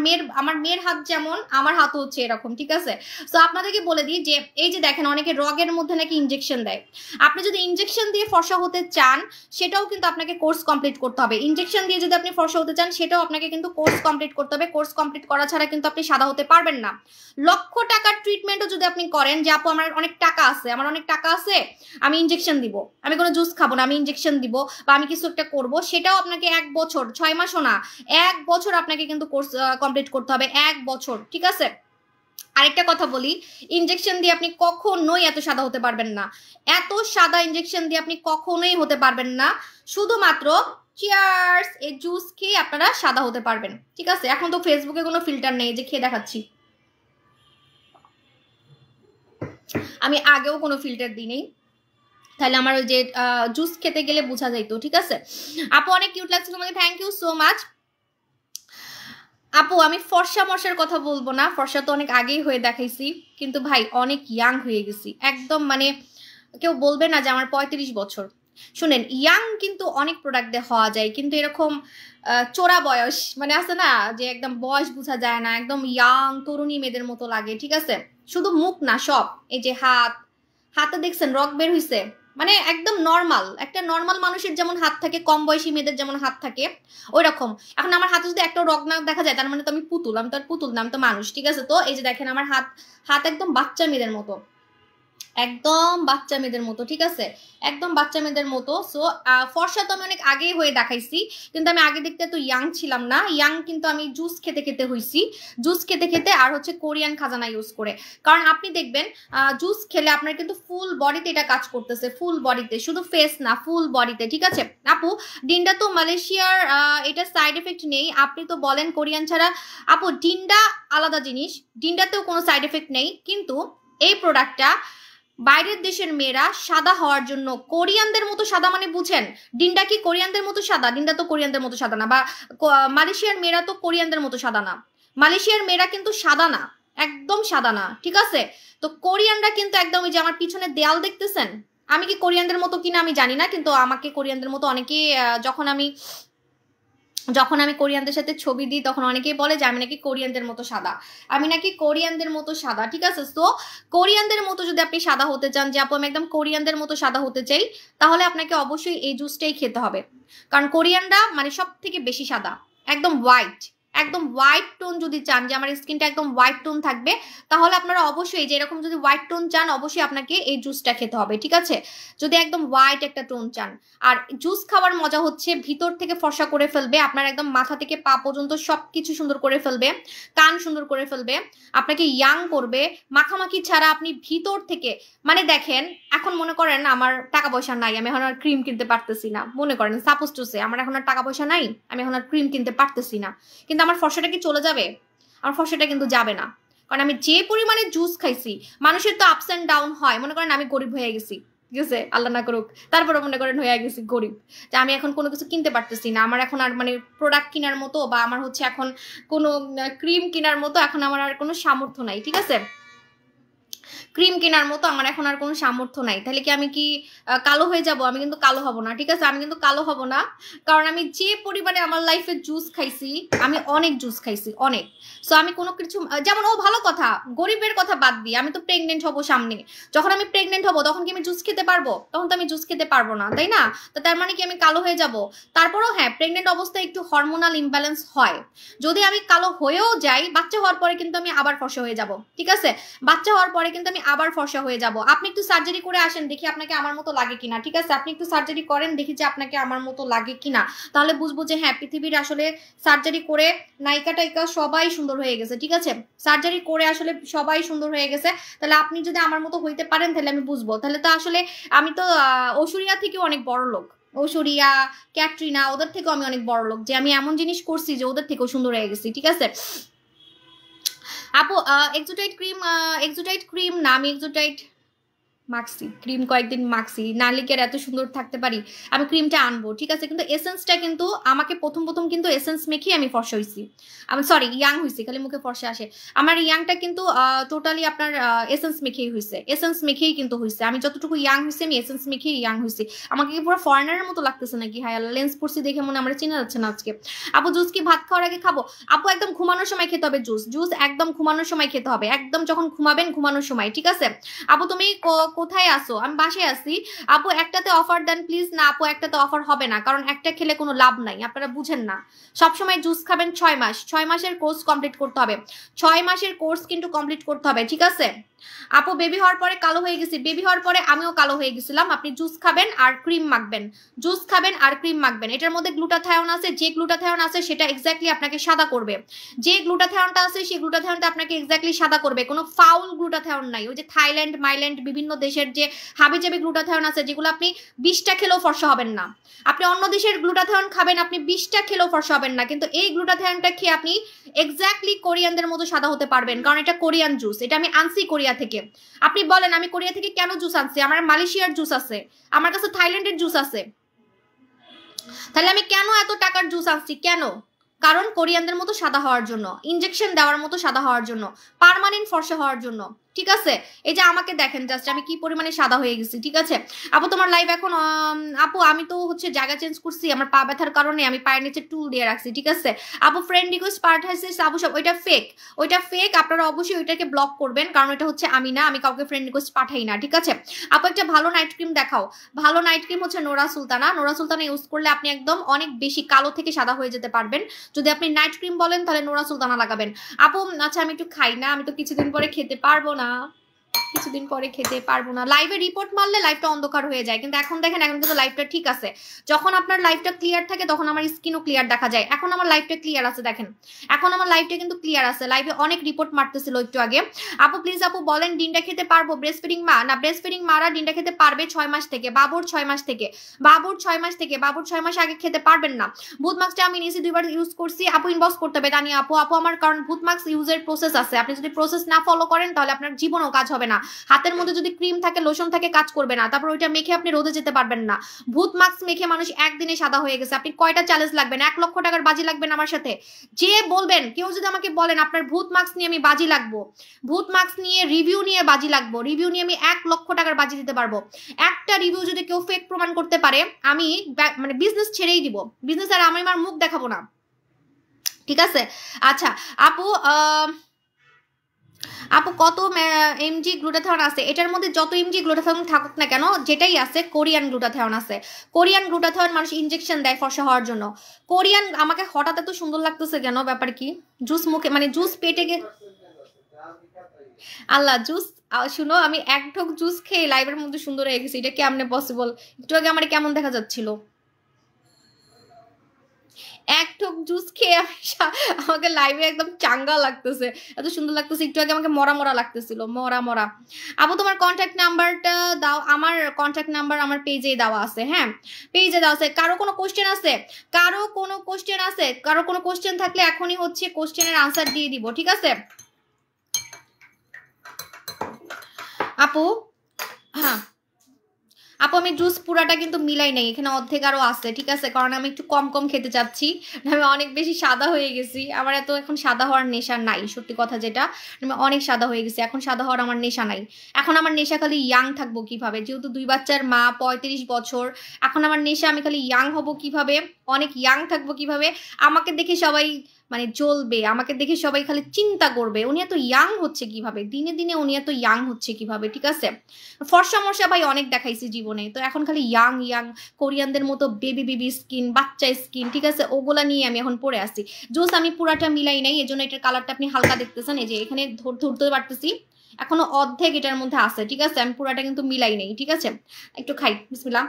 মেয়ের হাত যেমন আমার হাতও হচ্ছে এরকম, ঠিক আছে? তো আপনাদেরকে বলে দিই যে এই যে দেখেন অনেকে রগের মধ্যে নাকি ইনজেকশন দেয়। আপনি যদি ইনজেকশন দিয়ে ফর্সা হতে চান সেটাও কিন্তু আপনাকে কোর্স কমপ্লিট করতে হবে। ইনজেকশন দিয়ে যদি আপনি ফর্সা হতে চান সেটাও আপনাকে কিন্তু কোর্স কমপ্লিট করতে হবে। কোর্স কমপ্লিট করা ছাড়া কিন্তু আপনি সাদা হতে পারবেন না। লক্ষ টাকার ট্রিটমেন্টও যদি আপনি করেন যে আপু আমার অনেক টাকা আছে, আমি ইনজেকশন দিব, আমি কোনো জুস খাবো না, আমি ইনজেকশন দিব বা আমি কিছু একটা করব, সেটাও আপনাকে 1 বছর 6 মাসও না 1 বছর আপনাকে কিন্তু কোর্স কমপ্লিট করতে হবে, 1 বছর, ঠিক আছে? আরেকটা কথা বলি, ইনজেকশন দিয়ে আপনি কখনোই এত সাদা হতে পারবেন না। এত সাদা ইনজেকশন দিয়ে আপনি কখনোই হতে পারবেন না। শুধুমাত্র চিয়ার্স এই জুস খেয়ে আপনারা সাদা হতে পারবেন, ঠিক আছে? এখন তো ফেসবুকে কোনো ফিল্টার নেই যে খেয়ে দেখাচ্ছি, আমি আগেও কোনো ফিল্টার দিই নেই, তাহলে আমার ওই যে জুস খেতে গেলে বোঝা যাইতো, ঠিক আছে? আপু অনেক কিউট লাগছে তোমাকে, থ্যাংক ইউ সো মাচ। আপু আমি ফর্সা মশার কথা বলবো না, ফর্সা তো অনেক আগেই হয়ে দেখাইছি, কিন্তু ভাই অনেক ইয়াং হয়ে গেছি একদম, মানে কেউ বলবে না যে আমার 35 বছর। শুনেন, ইয়াং কিন্তু অনেক প্রোডাক্ট দিয়ে হওয়া যায়, কিন্তু এরকম চোরা বয়স মানে আছে না যে একদম বয়স বোঝা যায় না, একদম ইয়াং তরুণী মেয়েদের মতো লাগে, ঠিক আছে? শুধু মুখ না, সব এই যে হাতে দেখছেন রগ বের হইছে, মানে একদম নর্মাল, একটা নর্মাল মানুষের যেমন হাত থাকে, কম বয়সী মেয়েদের যেমন হাত থাকে ওই রকম। এখন আমার হাতে যদি একটা রগ না দেখা যায় তার মানে তো আমি পুতুল, আমি তো আর পুতুল না, আমি তো মানুষ, ঠিক আছে? তো এই যে দেখেন আমার হাত একদম বাচ্চা মেয়েদের মতো, একদম বাচ্চা মেয়েদের মতো, ঠিক আছে? একদম বাচ্চা মেয়েদের মতো। সো ফর্সা তো আমি অনেক আগেই হয়ে দেখাইছি, কিন্তু আমি আগে দেখতে তো ইয়াং ছিলাম না। ইয়াং কিন্তু আমি জুস খেতে খেতে হইছি, জুস খেতে খেতে আর হচ্ছে কোরিয়ান খাজানা ইউজ করে। কারণ আপনি দেখবেন জুস খেলে আপনার কিন্তু ফুল বডিতে এটা কাজ করতেছে, ফুল বডিতে, শুধু ফেস না ফুল বডিতে, ঠিক আছে? আপু ডিন্ডা তো মালয়েশিয়ার, এটা সাইড এফেক্ট নেই, আপনি তো বলেন কোরিয়ান ছাড়া। আপু ডিন্ডা আলাদা জিনিস, ডিন্ডাতেও কোনো সাইড এফেক্ট নেই, কিন্তু এই প্রোডাক্টটা বাইরের দেশের মেয়েরা সাদা হওয়ার জন্য, কোরিয়ানদের মতো সাদা মানে বুঝেন, ডিন্ডা কি কোরিয়ানদের মতো সাদা? ডিন্ডা তো কোরিয়ানদের মতো সাদা না, বা মালয়েশিয়ার মেয়েরা তো কোরিয়ানদের মতো সাদা না, মালয়েশিয়ার মেয়েরা কিন্তু সাদা না, একদম সাদা না, ঠিক আছে? তো কোরিয়ানরা কিন্তু একদম, ওই যে আমার পিছনে দেয়াল দেখতেছেন, আমি কি কোরিয়ানদের মতো কিনা আমি জানি না, কিন্তু আমাকে কোরিয়ানদের মতো অনেকেই, যখন আমি কোরিয়ানদের সাথে ছবি দিই তখন অনেকেই বলে যে আমি নাকি কোরিয়ানদের মতো সাদা, আমি নাকি কোরিয়ানদের মতো সাদা, ঠিক আছে? তো কোরিয়ানদের মতো যদি আপনি সাদা হতে চান, যে আপু আমি একদম কোরিয়ানদের মতো সাদা হতে চাই, তাহলে আপনাকে অবশ্যই এই জুসটাই খেতে হবে। কারণ কোরিয়ানরা মানে সব থেকে বেশি সাদা, একদম হোয়াইট টোন যদি চান যে আমার স্কিনটা একদম হোয়াইট টোন থাকবে, তাহলে আপনারা অবশ্যই যে এরকম যদি হোয়াইট টোন চান অবশ্যই আপনাকে এই জুসটা খেতে হবে, ঠিক আছে? যদি একদম হোয়াইট একটা টোন চান। আর জুস খাওয়ার মজা হচ্ছে ভিতর থেকে ফর্সা করে ফেলবে, আপনার একদম মাথা থেকে পা পর্যন্ত সবকিছু সুন্দর করে ফেলবে, কান সুন্দর করে ফেলবে, আপনাকে ইয়াং করবে, মাখামাখি ছাড়া আপনি ভিতর থেকে, মানে দেখেন এখন মনে করেন আমার টাকা পয়সা নাই, আমি এখন আর ক্রিম কিনতে পারতেছি না, মনে করেন সাপোজ টু সে আমার এখন আর টাকা পয়সা নাই, আমি এখন আর ক্রিম কিনতে পারতেছি না, কিন্তু আমার ফর্সাটা কি চলে যাবে? আমার ফর্সাটা কিন্তু যাবে না, কারণ আমি যে পরিমাণে জুস খাইছি। মানুষের তো আপস অ্যান্ড ডাউন হয়, মনে করেন আমি গরিব হয়ে গেছি, ঠিক আছে, আল্লাহ না করুক, তারপরে মনে করেন হয়ে গেছি গরিব, যে আমি এখন কোনো কিছু কিনতে পারতেছি না, আমার এখন আর মানে প্রোডাক্ট কেনার মতো বা আমার হচ্ছে এখন কোনো ক্রিম কেনার মতো এখন আমার আর কোনো সামর্থ্য নাই, ঠিক আছে? ক্রিম কেনার মতো আমার এখন আর কোনো সামর্থ্য নাই, তাহলে কি আমি কি কালো হয়ে যাব? আমি কিন্তু কালো হব না, ঠিক আছে? আমি কিন্তু কালো হব না, কারণ আমি যে পরিমাণে আমার লাইফে জুস খাইছি, আমি অনেক জুস খাইছি, অনেক। সো আমি কোনো কিছু, যেমন ভালো কথা, গরিবের কথা বাদ দিই, আমি তো প্রেগনেন্ট হব সামনে, যখন আমি প্রেগনেন্ট হব তখন কি আমি জুস খেতে পারবো? তখন তো আমি জুস খেতে পারবো না, তাই না? তো তার মানে কি আমি কালো হয়ে যাব? তারপরেও হ্যাঁ, প্রেগনেন্ট অবস্থায় একটু হরমোনাল ইমব্যালেন্স হয়, যদি আমি কালো হয়েও যাই, বাচ্চা হওয়ার পরে কিন্তু আমি আবার ফর্সা হয়ে যাব, ঠিক আছে? বাচ্চা হওয়ার পরে কিন্তু আমি আবার ফর্সা হয়ে যাব। আপনি একটু সার্জারি করে আসেন, দেখি আপনাকে আমার মতো লাগে কিনা, ঠিক আছে? আপনি একটু সার্জারি করেন, দেখি যে আপনাকে আমার মতো লাগে কিনা, তাহলে বুঝবো যে হ্যাঁ পৃথিবীর আসলে সার্জারি করে নায়িকা টাইকা সবাই সুন্দর হয়ে গেছে, ঠিক আছে? সার্জারি করে আসলে সবাই সুন্দর হয়ে গেছে, তাহলে আপনি যদি আমার মতো হইতে পারেন তাহলে আমি বুঝবো, তাহলে তো আসলে আমি তো ঐশ্বরিয়া থেকেও অনেক বড় লোক, ঐশ্বরিয়া, ক্যাটরিনা, ওদের থেকেও আমি অনেক বড় লোক, যে আমি এমন জিনিস করছি যে ওদের থেকেও সুন্দর হয়ে গেছি, ঠিক আছে? আপু এক্সোটাইট ক্রিম না, আমি মাখছি ক্রিম কয়েকদিন মাখছি, নাহলে কি আর এত সুন্দর থাকতে পারি? আমি ক্রিমটা আনবো, ঠিক আছে, কিন্তু এসেন্সটা কিন্তু আমাকে প্রথম কিন্তু এসেন্স মেখেই আমি ফর্সা হইছি, আমি সরি ইয়াং হইছি, খালি মুখে ফর্সা আসে। আমার ইয়াংটা কিন্তু টোটালি আপনার এসেন্স মেখেই হইছে, এসেন্স মেখেই কিন্তু হইছে। আমি যতটুকু ইয়াং হইছি আমি এসেন্স মেখেই ইয়াং হইছি। আমাকে কি পুরো ফরেনারের মতো লাগতেছে নাকি? হায় আল্লাহ, লেন্স পড়ছি দেখে মনে আমরা চেনা যাচ্ছে না আজকে। আপু জুস কি ভাত খাওয়ার আগে খাবো? আপু একদম ঘুমানোর সময় খেতে হবে জুস, জুস একদম ঘুমানোর সময় খেতে হবে, একদম যখন ঘুমাবেন ঘুমানোর সময়, ঠিক আছে? আপু তুমি কোথায় আসো? আমি বাসায় আছি। আপু একটাতে অফার দেন প্লিজ। না আপু একটাতে অফার হবে না, কারণ একটা খেলে কোনো লাভ নাই, আপনারা বুঝেন না। সবসময় জুস খাবেন 6 মাস, 6 মাসের কোর্স কমপ্লিট করতে হবে, 6 মাসের কোর্স কিন্তু কমপ্লিট করতে হবে, ঠিক আছে? আপু বেবি হওয়ার পরে কালো হয়ে গেছি, বেবি হওয়ার পরে আমিও কালো হয়ে গেছিলাম। আপনি জুস খাবেন আর ক্রিম মাখবেন, জুস খাবেন আর ক্রিম মাখবেন। এটার মধ্যে গ্লুটাথায়ন আছে, যে গ্লুটাথায়ন আছে সেটা এক্স্যাক্টলি আপনাকে সাদা করবে, যে গ্লুটাথায়নটা আছে সেই গ্লুটাথায়নটা আপনাকে এক্স্যাক্টলি সাদা করবে। কোনো ফাউল গ্লুটাথায়ন নাই, ওই যে থাইল্যান্ড মাইল্যান্ড বিভিন্ন দেশের যে হাবিজাবি গ্লুটাথায়ন আছে যেগুলো আপনি 20টা খেলেও ফর্সা হবেন না। আপনি অন্য দেশের গ্লুটাথায়ন খাবেন, আপনি 20টা খেলেও ফর্সা হবেন না, কিন্তু এই গ্লুটাথায়নটা খেয়ে আপনি এক্স্যাক্টলি কোরিয়ানদের মতো সাদা হতে পারবেন, কারণ এটা কোরিয়ান জুস, এটা আমি আনছি কোরিয়া থেকে। আপনি বলেন আমি কোরিয়া থেকে কেন জুস আনছি? আমার মালয়েশিয়ার জুস আছে, আমার কাছে থাইল্যান্ডের জুস আছে, তাহলে আমি কেন এত টাকার জুস আনছি? কেন? কারণ কোরিয়ানদের মতো সাদা হওয়ার জন্য, ইনজেকশন দেওয়ার মতো সাদা হওয়ার জন্য, পার্মানেন্ট ফর্সা হওয়ার জন্য, ঠিক আছে? এই যে আমাকে দেখেন জাস্ট আমি কি পরিমাণে সাদা হয়ে গেছি, ঠিক আছে? আপু তোমার লাইভ এখন আপু আমি তো হচ্ছে জায়গা চেঞ্জ করছি, আমার পা ব্যথার কারণে আমি পায়ের নিচে টুল দিয়ে রাখছি, ঠিক আছে? আপু ফ্রেন্ড রিকোয়েস্ট পাঠাইছে আপু সব, ওইটা ফেক, ওইটা ফেক। আপনারা অবশ্যই ওইটাকে ব্লক করবেন, কারণ এটা হচ্ছে আমি না, আমি কাউকে ফ্রেন্ড রিকোয়েস্ট পাঠাই না, ঠিক আছে? আপু একটা ভালো নাইট ক্রিম দেখাও। ভালো নাইট ক্রিম হচ্ছে Nora Sultana, Nora Sultana use করলে আপনি একদম অনেক বেশি কালো থেকে সাদা হয়ে যেতে পারবেন। যদি আপনি নাইট ক্রিম বলেন তাহলে নোরা সুলতানা লাগাবেন। আপু আচ্ছা আমি একটু খাই না, আমি তো কিছুদিন পরে খেতে পারবো না, কিছুদিন পরে খেতে পারবো না। লাইভে রিপোর্ট মারলে লাইভটা অন্ধকার হয়ে যায়, কিন্তু এখন দেখেন এখন কিন্তু লাইভটা ঠিক আছে। যখন আপনার লাইভটা ক্লিয়ার থাকে তখন আমার স্কিনও ক্লিয়ার দেখা যায়। এখন আমার লাইভটা ক্লিয়ার আছে, দেখেন এখন আমার লাইভটা কিন্তু ক্লিয়ার আছে। লাইভে অনেক রিপোর্ট মারতেছিল একটু আগে। আপু প্লিজ আপু বলেন ডিমটা খেতে পারবো? ব্রেস্ট ফিডিং মা না, ব্রেস্ট ফিডিং মারা ডিমটা খেতে পারবে 6 মাস থেকে, বাবুর 6 মাস থেকে, বাবুর 6 মাস থেকে, বাবুর 6 মাস আগে খেতে পারবেন না। ভূত মাস্কটা আমি নিয়েছি 2বার ইউজ করছি। আপু ইনবক্স করতে হবে তানি আপু, আপু আমার কারণ ভূত মাস্ক ইউজের প্রসেস আছে, আপনি যদি প্রসেস না ফলো করেন তাহলে আপনার জীবনেও কাজ হবে না। হাতের মধ্যে যদি ক্রিম থাকে লোশন থাকে কাজ করবে না, তারপর ওইটা মেখে আপনি রোদে যেতে পারবেন না। ভূত মাস্ক মেখে মানুষ একদিনে সাদা হয়ে গেছে। আপনি কয়টা চ্যালেঞ্জ লাগবেন? 1 লক্ষ টাকার বাজি লাগবেন আমার সাথে। যে বলবেন, কেউ যদি আমাকে বলেন আপনার ভূত মাস্ক নিয়ে আমি বাজি লাগবো, ভূত মাস্ক নিয়ে রিভিউ নিয়ে বাজি লাগবো, রিভিউ নিয়ে আমি 1 লক্ষ টাকার বাজি দিতে পারবো। একটা রিভিউ যদি কেউ ফেক প্রমাণ করতে পারে আমি মানে বিজনেস ছেড়েই দিব, বিজনেস আর আমি আমার মুখ দেখাবো না, ঠিক আছে? আচ্ছা আপু আপু কত এমজি গ্লুটাথায়ন আছে? এটার মধ্যে যত এমজি গ্লুটাথায়ন থাকুক না কেন, যেটাই আছে কোরিয়ান গ্লুটাথায়ন আছে। কোরিয়ান গ্লুটাথায়ন মানুষ ইনজেকশন দেয় ফর্সা হওয়ার জন্য। কোরিয়ান আমাকে হঠাৎ এত সুন্দর লাগতেছে কেন? ব্যাপার কি? জুস মুখে মানে জুস পেটে আল্লাহ জুস শুনো, আমি 1 ঢোক জুস খেয়ে লাইভের মধ্যে সুন্দর হয়ে গেছি, এটা কেমনে পসিবল? একটু আগে আমার কেমন দেখা যাচ্ছিল? 1 ঢোক জুস খেয়ে আমাকে লাইভে একদম চাঙ্গা লাগতেছে, এত সুন্দর লাগতেছে। একটু আগে আমাকে মরা মরা লাগতেছিল, মরা মরা। আপু তোমার কন্ট্যাক্ট নাম্বারটা দাও। আমার কন্ট্যাক্ট নাম্বার আমার পেজে দেওয়া আছে, হ্যাঁ পেজে দেওয়া আছে। কারো কোনো কোশ্চেন আছে? কারো কোনো কোশ্চেন আছে? কারো কোনো কোশ্চেন থাকলে এখনই হচ্ছে কোশ্চেনের আনসার দিয়ে দিব, ঠিক আছে আপু? হ্যাঁ আপু আমি জুস পুরাটা কিন্তু মিলাই নাই, এখানে অর্ধেক আরো আছে, ঠিক আছে? কারণ আমি একটু কম কম খেতে চাচ্ছি, আমি অনেক বেশি সাদা হয়ে গেছি। আমার এত এখন সাদা হওয়ার নেশা নাই, সত্যি কথা যেটা, আমি অনেক সাদা হয়ে গেছি। এখন সাদা হওয়ার আমার নেশা নাই। এখন আমার নেশা খালি ইয়াং থাকবো কিভাবে, যেহেতু 2 বাচ্চার মা, 35 বছর। এখন আমার নেশা আমি খালি ইয়াং হব কিভাবে, অনেক ইয়াং থাকবো কিভাবে, আমাকে দেখে সবাই মানে জ্বলবে, আমাকে দেখে সবাই খালি চিন্তা করবে উনি এত ইয়াং হচ্ছে কিভাবে, দিনে দিনে উনি এত ইয়াং হচ্ছে কিভাবে, ঠিক আছে? ফর্সা মর্সা ভাই অনেক দেখাইছি জীবনে, তো এখন খালি ইয়াং ইয়াং কোরিয়ানদের মতো বেবি বেবি স্কিন, বাচ্চা স্কিন, ঠিক আছে? ওগুলা নিয়ে আমি এখন পড়ে আসি। জুস আমি পুরাটা মিলাই নাই, এজন্য এটার কালারটা আপনি হালকা দেখতেছেন, এই যে এখানে ধরতে পারতেছি এখনো অর্ধেক এটার মধ্যে আছে, ঠিক আছে? আমি পুরাটা কিন্তু মিলাই নেই, ঠিক আছে? একটু খাই, বিসমিল্লাহ।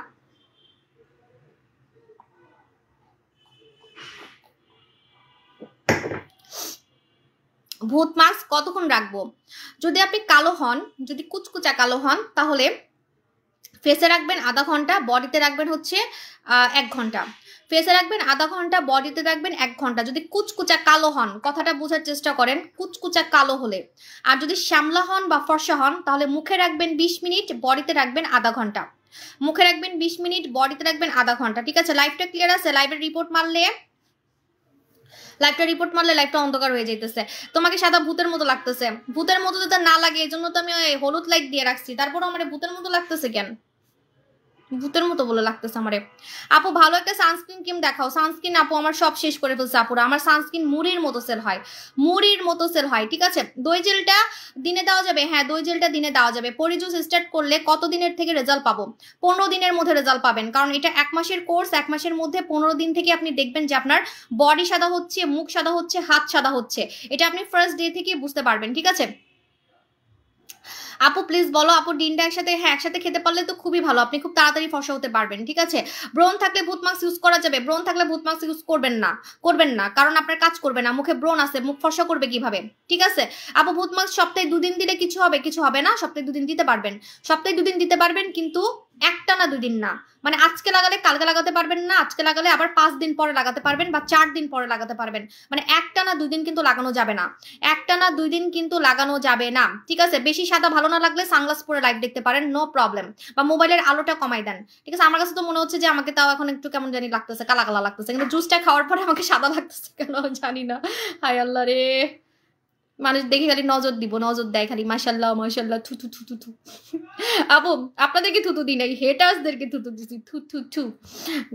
ভূত মাস্ক কতক্ষণ রাখবো? যদি আপনি কালো হন, যদি কুচকুচা কালো হন, তাহলে ফেসে রাখবেন আধা ঘন্টা, বডিতে রাখবেন হচ্ছে 1 ঘন্টা। ফেসে রাখবেন আধা ঘন্টা, বডিতে রাখবেন 1 ঘন্টা। যদি কুচকুচা কালো হন, কথাটা বোঝার চেষ্টা করেন, কুচকুচা কালো হলে, আর যদি শ্যামলা হন বা ফর্সা হন তাহলে মুখে রাখবেন 20 মিনিট, বডিতে রাখবেন আধা ঘন্টা। মুখে রাখবেন 20 মিনিট, বডিতে রাখবেন আধা ঘন্টা। ঠিক আছে, লাইভটা ক্লিয়ার আছে? লাইভের রিপোর্ট মারলে লাইভটা অন্ধকার হয়ে যাইতেছে। তোমাকে সাদা ভূতের মতো লাগতেছে। ভূতের মতো তো না লাগে, এই জন্য তো আমি ওই হলুদ লাইট দিয়ে রাখছি। তারপর আমার ভূতের মতো লাগতেছে কেন? ভূতের মতো বলে লাগতেছে আমারে। আপু ভালো একটা সানস্ক্রিন ক্রিম দেখাও। সানস্ক্রিন আপু আমার সব শেষ করে ফেলছে আপুরা। আমার সানস্ক্রিন মুড়ির মতো সেল হয়, মুড়ির মতো সেল হয়। ঠিক আছে, দই জেলটা দিনে দেওয়া যাবে। হ্যাঁ, দই জেলটা দিনে দেওয়া যাবে। পরিজুস স্টার্ট করলে কত দিনের থেকে রেজাল্ট পাবো? 15 দিনের মধ্যে রেজাল্ট পাবেন, কারণ এটা 1 মাসের কোর্স। 1 মাসের মধ্যে 15 দিন থেকে আপনি দেখবেন যে আপনার বডি সাদা হচ্ছে, মুখ সাদা হচ্ছে, হাত সাদা হচ্ছে। এটা আপনি ফার্স্ট ডে থেকে বুঝতে পারবেন। ঠিক আছে আপু প্লিজ বলো। আপু ডিনটা একসাথে, হ্যাঁ একসাথে খেতে পারলে তো খুবই ভালো, আপনি খুব তাড়াতাড়ি ফর্সা হতে পারবেন। ঠিক আছে, ব্রণ থাকলে ভূত মাস্ক ইউজ করা যাবে। ব্রণ থাকলে ভূত মাস্ক ইউজ করবেন না, কারণ আপনার কাজ করবে না। মুখে ব্রণ আছে, মুখ ফর্সা করবে কিভাবে? ঠিক আছে আপু, ভূত মাস্ক সপ্তাহে 2 দিন দিলে কিছু হবে না। সপ্তাহে 2 দিন দিতে পারবেন, সপ্তাহে 2 দিন দিতে পারবেন, কিন্তু একটা না 2 দিন না। মানে আজকে লাগালে কালকে লাগাতে পারবেন না, আজকে লাগালে আবার 5 দিন পরে লাগাতে পারবেন, বা 4 দিন পরে লাগাতে পারবেন। মানে একটা না 2 দিন কিন্তু লাগানো যাবে না, একটা না 2 দিন কিন্তু লাগানো যাবে না। ঠিক আছে, বেশি সাদা ভালো না লাগলে সানগ্লাস পরে লাইভ দেখতে পারেন, নো প্রবলেম। বা মোবাইলের আলোটা কমাই দেন। ঠিক আছে, আমার কাছে তো মনে হচ্ছে যে আমাকে তাও এখন একটু কেমন জানি লাগতেছে, কালা কালা লাগতেছে, কিন্তু জুসটা খাওয়ার পরে আমাকে সাদা লাগতেছে কেন জানি না। হায় আল্লাহ রে, মানুষ দেখে খালি নজর দিব, নজর দেয় খালি, মাশাল্লাহ মাশাল্লাহ, থু থু থু থু থু। আপু আপনাদেরকে থুতু দিই নাই, হেটার্সদেরকে থুতু দিছি, থু থু থু।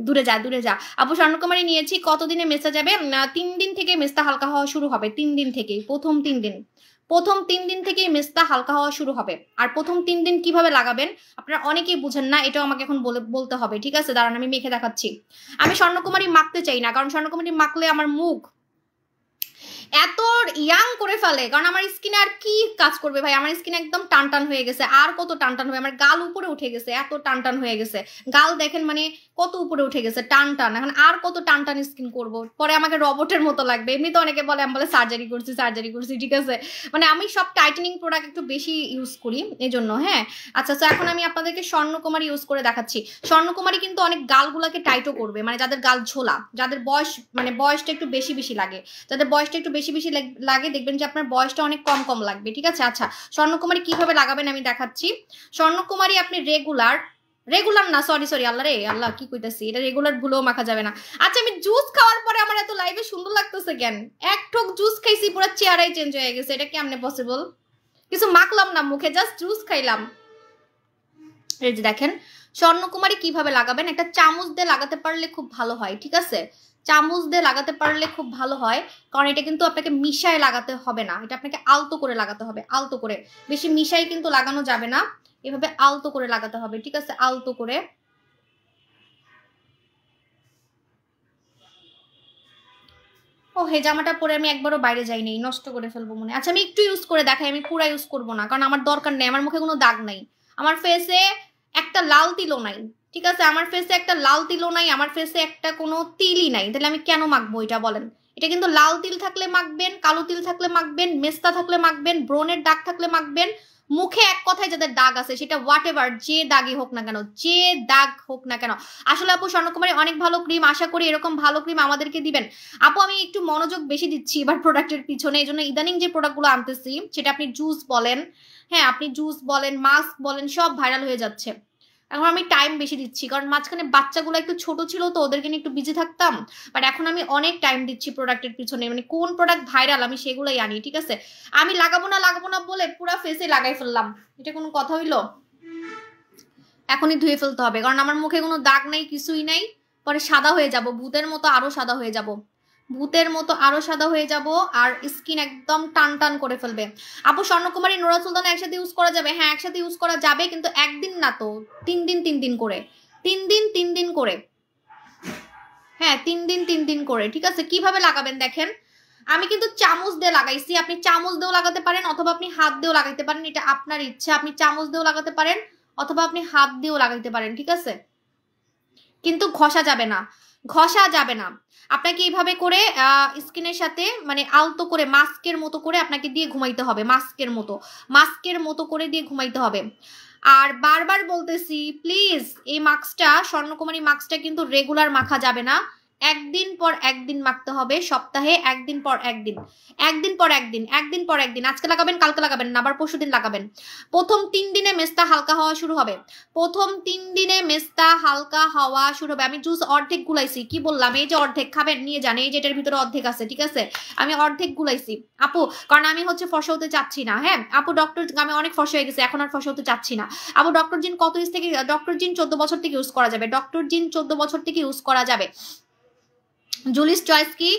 দূরে যা, দূরে যা। আপু স্বর্ণকুমারী নিয়েছি, কতদিনে মেসা যাবে? 3 দিন থেকে মেসটা হালকা হওয়া শুরু হবে। 3 দিন থেকেই, প্রথম 3 দিন থেকেই মেসটা হালকা হওয়া শুরু হবে। আর প্রথম 3 দিন কিভাবে লাগাবেন আপনারা অনেকেই বুঝেন না, এটাও আমাকে এখন বলতে হবে। ঠিক আছে, দাঁড়ান আমি মেখে দেখাচ্ছি। আমি স্বর্ণকুমারী মাখতে চাই না, কারণ স্বর্ণকুমারী মাখলে আমার মুখ এত ইয়াং করে ফেলে, কারণ আমার স্কিনে আর কি কাজ করবে ভাই? আমার স্কিন একদম টান হয়ে গেছে। আর কত টান হবে? আমার গাল উপরে উঠে গেছে, এত টান হয়ে গেছে। গাল দেখেন মানে কত উপরে উঠে গেছে, টান। এখন আর কত টান স্কিন করব? পরে আমাকে রবটের মতো লাগবে। এমনি তো অনেকে বলে, আমি বলে সার্জারি করছি। ঠিক আছে, মানে আমি সব টাইটেনিং প্রোডাক্ট একটু বেশি ইউজ করি এই জন্য। হ্যাঁ আচ্ছা, তো এখন আমি আপনাদেরকে স্বর্ণকুমারী ইউজ করে দেখাচ্ছি। স্বর্ণকুমারী কিন্তু অনেক গালগুলাকে টাইটও করবে, মানে যাদের গাল ঝোলা, যাদের বয়সটা একটু বেশি লাগে, যাদের বয়সটা একটু বেশি লাগে, দেখবেন যে আপনার বয়সটা অনেক কম লাগবে। ঠিক আছে, আচ্ছা স্বর্ণকুমারী কিভাবে লাগাবেন আমি দেখাচ্ছি। স্বর্ণকুমারী আপনি রেগুলার না, সরি আল্লাহ রে আল্লাহ, কি কইতাছি, এটা রেগুলার ভুলেও মাখা যাবে না। আচ্ছা, আমি জুস খাওয়ার পরে আমার এত লাইভে সুন্দর লাগতেছে কেন? এক ঠোক জুস খাইছি, পুরো চেহারাই চেঞ্জ হয়ে গেছে। এটা কেমনে পসিবল? কিছু মাখলাম না মুখে, জাস্ট জুস খাইলাম। এই যে দেখেন স্বর্ণকুমারী কিভাবে লাগাবেন, একটা চামচ দিয়ে লাগাতে পারলে খুব ভালো হয়। ঠিক আছে, চামচ দিয়ে লাগাতে পারলে খুব ভালো হয়, কারণ এটা কিন্তু আপনাকে মিশায় লাগাতে হবে না, এটা আপনাকে আলতো করে লাগাতে হবে, আলতো করে। বেশি মিশাই কিন্তু লাগানো যাবে না, এভাবে আলতো করে লাগাতে হবে। ঠিক আছে, আলতো করে। ও হে, জামাটা পরে আমি একবারও বাইরে যাইনি, নষ্ট করে ফেলবো মনে। আচ্ছা আমি একটু ইউজ করে দেখাই, আমি পুরা ইউজ করবো না, কারণ আমার দরকার নেই। আমার মুখে কোনো দাগ নাই, আমার ফেসে একটা লাল তিলও নাই। ঠিক আছে, আমার ফেসে একটা লাল তিলও নাই, আমার ফেসে একটা কোনো তিলই নাই, তাহলে আমি কেন মাখবো এটা বলেন? এটা কিন্তু লাল তিল থাকলে মাখবেন, কালো তিল থাকলে মাখবেন, মেস্তা থাকলে মাখবেন, ব্রণের দাগ থাকলে মাখবেন। মুখে এক কথায় যাদের দাগ আছে, সেটা হোয়াট এভার, যে দাগই হোক না কেন, যে দাগ হোক না কেন। আসলে আপু স্বর্ণকুমারী অনেক ভালো ক্রিম, আশা করি এরকম ভালো ক্রিম আমাদেরকে দিবেন। আপু আমি একটু মনোযোগ বেশি দিচ্ছি এবার প্রোডাক্টের পিছনে, এই জন্য ইদানিং যে প্রোডাক্টগুলো আনতেছি, সেটা আপনি জুস বলেন, হ্যাঁ আপনি জুস বলেন, মাস্ক বলেন, সব ভাইরাল হয়ে যাচ্ছে। এখন আমি টাইম বেশি দিচ্ছি, কারণ মাঝখানে বাচ্চাগুলো একটু ছোট ছিল তো, ওদেরকে নিয়ে একটু বিজি থাকতাম। বাট এখন আমি অনেক টাইম দিচ্ছি প্রোডাক্টের পিছনে, মানে কোন প্রোডাক্ট ভাইরাল আমি সেগুলোই আনি। ঠিক আছে, আমি লাগাবো না বলে পুরো ফেসে লাগাই ফেললাম, এটা কোনো কথা হইলো? এখনই ধুয়ে ফেলতে হবে, কারণ আমার মুখে কোনো দাগ নাই, কিছুই নাই। পরে সাদা হয়ে যাব, ভূতের মতো আরো সাদা হয়ে যাব, আর স্কিন একদম টান করে ফেলবে। আপু স্বর্ণকুমারী নোরা সুলতানা একসাথে ইউজ করা যাবে? হ্যাঁ একসাথে ইউজ করা যাবে, কিন্তু একদিন না তো, 3 দিন করে, 3 দিন করে। হ্যাঁ 3 দিন করে। ঠিক আছে, কিভাবে লাগাবেন দেখেন, আমি কিন্তু চামচ দিয়ে লাগাইছি, আপনি চামচ দিয়েও লাগাতে পারেন, অথবা আপনি হাত দিয়েও লাগাইতে পারেন, এটা আপনার ইচ্ছা। আপনি চামচ দিয়েও লাগাতে পারেন, অথবা আপনি হাত দিয়েও লাগাইতে পারেন। ঠিক আছে, কিন্তু ঘষা যাবে না। আপনাকে এইভাবে করে স্কিনের সাথে মানে আলতো করে মাস্কের মতো করে আপনাকে দিয়ে ঘুমাইতে হবে, মাস্কের মতো করে দিয়ে ঘুমাইতে হবে। আর বারবার বলতেছি প্লিজ, এই মাস্কটা, স্বর্ণকুমারী মাস্কটা কিন্তু রেগুলার মাখা যাবে না, একদিন পর একদিন মাখতে হবে, সপ্তাহে একদিন পর একদিন, একদিন পর একদিন, একদিন পর একদিন। আজকে লাগাবেন, কালকে লাগাবেন না, আবার পরশুদিন লাগাবেন। প্রথম 3 দিনে মেস্তা হালকা হওয়া শুরু হবে, প্রথম 3 দিনে মেস্তা হালকা হওয়া শুরু হবে। আমি জুস অর্ধেক গুলাইছি, কি বললাম, এই যে অর্ধেক খাবেন নিয়ে যান, এই যে এটার ভিতরে অর্ধেক আছে, ঠিক আছে, আমি অর্ধেক গুলাইছি আপু, কারণ আমি হচ্ছে ফর্সা হতে চাচ্ছি না। হ্যাঁ আপু, ডক্টর আমি অনেক ফর্সা হয়ে গেছে, এখন আর ফর্সা হতে চাচ্ছি না আপু। ডক্টর জিন কত এজ থেকে, ডক্টর জিন 14 বছর থেকে ইউজ করা যাবে, ডক্টর জিন 14 বছর থেকে ইউজ করা যাবে। জুলিস চয়েস কি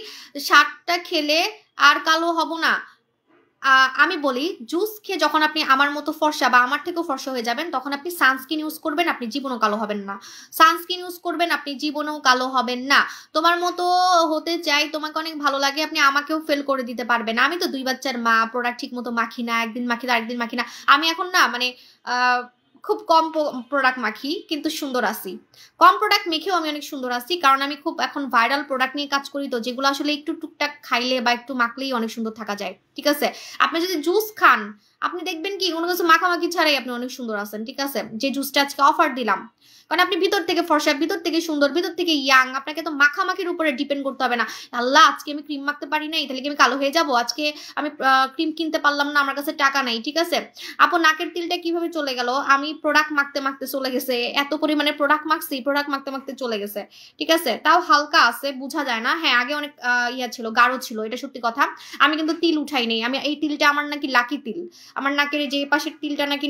7টা খেলে আর কালো হব না? আমি বলি, জুস খেয়ে যখন আপনি আমার মতো ফর্সা বা আমার থেকেও ফর্সা হয়ে যাবেন, তখন আপনি সানস্ক্রিন ইউজ করবেন, আপনি জীবনও কালো হবেন না। সানস্ক্রিন ইউজ করবেন, আপনি জীবনেও কালো হবেন না। তোমার মতো হতে চাই, তোমাকে অনেক ভালো লাগে, আপনি আমাকেও ফেল করে দিতে পারবেন। আমি তো 2 বাচ্চার মা, প্রোডাক্ট ঠিক মতো মাখি না, একদিন মাখি তো আরেকদিন মাখি না। আমি এখন না মানে খুব কম প্রোডাক্ট মাখি, কিন্তু সুন্দর আছি। কম প্রোডাক্ট মেখেও আমি অনেক সুন্দর আছি, কারণ আমি খুব এখন ভাইরাল প্রোডাক্ট নিয়ে কাজ করি, তো যেগুলো আসলে একটু টুকটাক খাইলে বা একটু মাখলেই অনেক সুন্দর থাকা যায়, ঠিক আছে। আপনি যদি জুস খান, আপনি দেখবেন কি কোনো কিছু মাখামাখি ছাড়াই আপনি অনেক সুন্দর আছেন, ঠিক আছে। যে জুসটা আজকে অফার দিলাম, কারণ আপনি ভিতর থেকে ফর্সা, ভিতর থেকে সুন্দর, ভিতর থেকে ইয়াং, আপনাকে তো মাখামাখির উপরে ডিপেন্ড করতে হবে না। আল্লাহ, আজকে আমি ক্রিম মাখতে পারি নাই, তাহলে কি আমি কালো হয়ে যাব? আজকে আমি ক্রিম কিনতে পারলাম না, আমার কাছে টাকা নাই, ঠিক আছে। আপু, নাকের তিলটা কিভাবে চলে গেল? আমি প্রোডাক্ট মাখতে মাখতে চলে গেছে, এত পরিমাণে প্রোডাক্ট মাখছি, প্রোডাক্ট মাখতে মাখতে চলে গেছে, ঠিক আছে। তাও হালকা আছে, বোঝা যায় না। হ্যাঁ, আগে অনেক ইয়া ছিল, গাঢ় ছিল, এটা সত্যি কথা। আমি কিন্তু তিল উঠাই নেই, আমি এই তিলটা আমার নাকি লাকি তিল, আমার নাকের যে পাশের তিলটা নাকি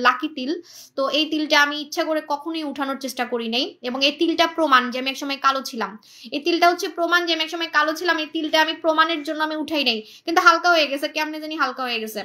লাকি তিল, তো এই তিলটা আমি ইচ্ছা করে কখনোই উঠানোর চেষ্টা করি নাই। এবং এই তিলটা প্রমাণ যে আমি একসময় কালো ছিলাম, এই তিলটা হচ্ছে প্রমাণ যে আমি একসময় কালো ছিলাম। এই তিলটা আমি প্রমাণের জন্য আমি উঠাই নাই, কিন্তু হালকা হয়ে গেছে, কেমনে জানি হালকা হয়ে গেছে।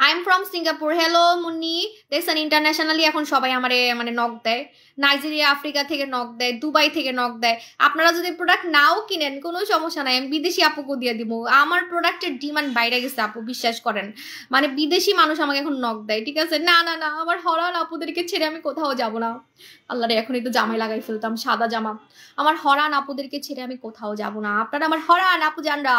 I am from Singapore. Hello Munni, দেখছেন ইন্টারন্যাশনালি এখন সবাই আমারে মানে নক দেয়, নাইজেরিয়া, আফ্রিকা থেকে নক দেয়, দুবাই থেকে নক দেয়। আপনারা যদি প্রোডাক্ট নাও কিনেন কোনো সমস্যা নাই, আমি বিদেশি আপুকে দিয়ে দিব। আমার প্রোডাক্টের ডিমান্ড বাইরে গেছে আপু, বিশ্বাস করেন, মানে বিদেশি মানুষ আমাকে এখন নক দেয়, ঠিক আছে। না না না, আমার হরান আপুদেরকে ছেড়ে আমি কোথাও যাব না। আল্লাহ রে, এখনই তো জামাই লাগাই ফেলতাম, সাদা জামা। আমার হরান আপুদেরকে ছেড়ে আমি কোথাও যাব না। আপনারা আমার হরান আপু জানরা।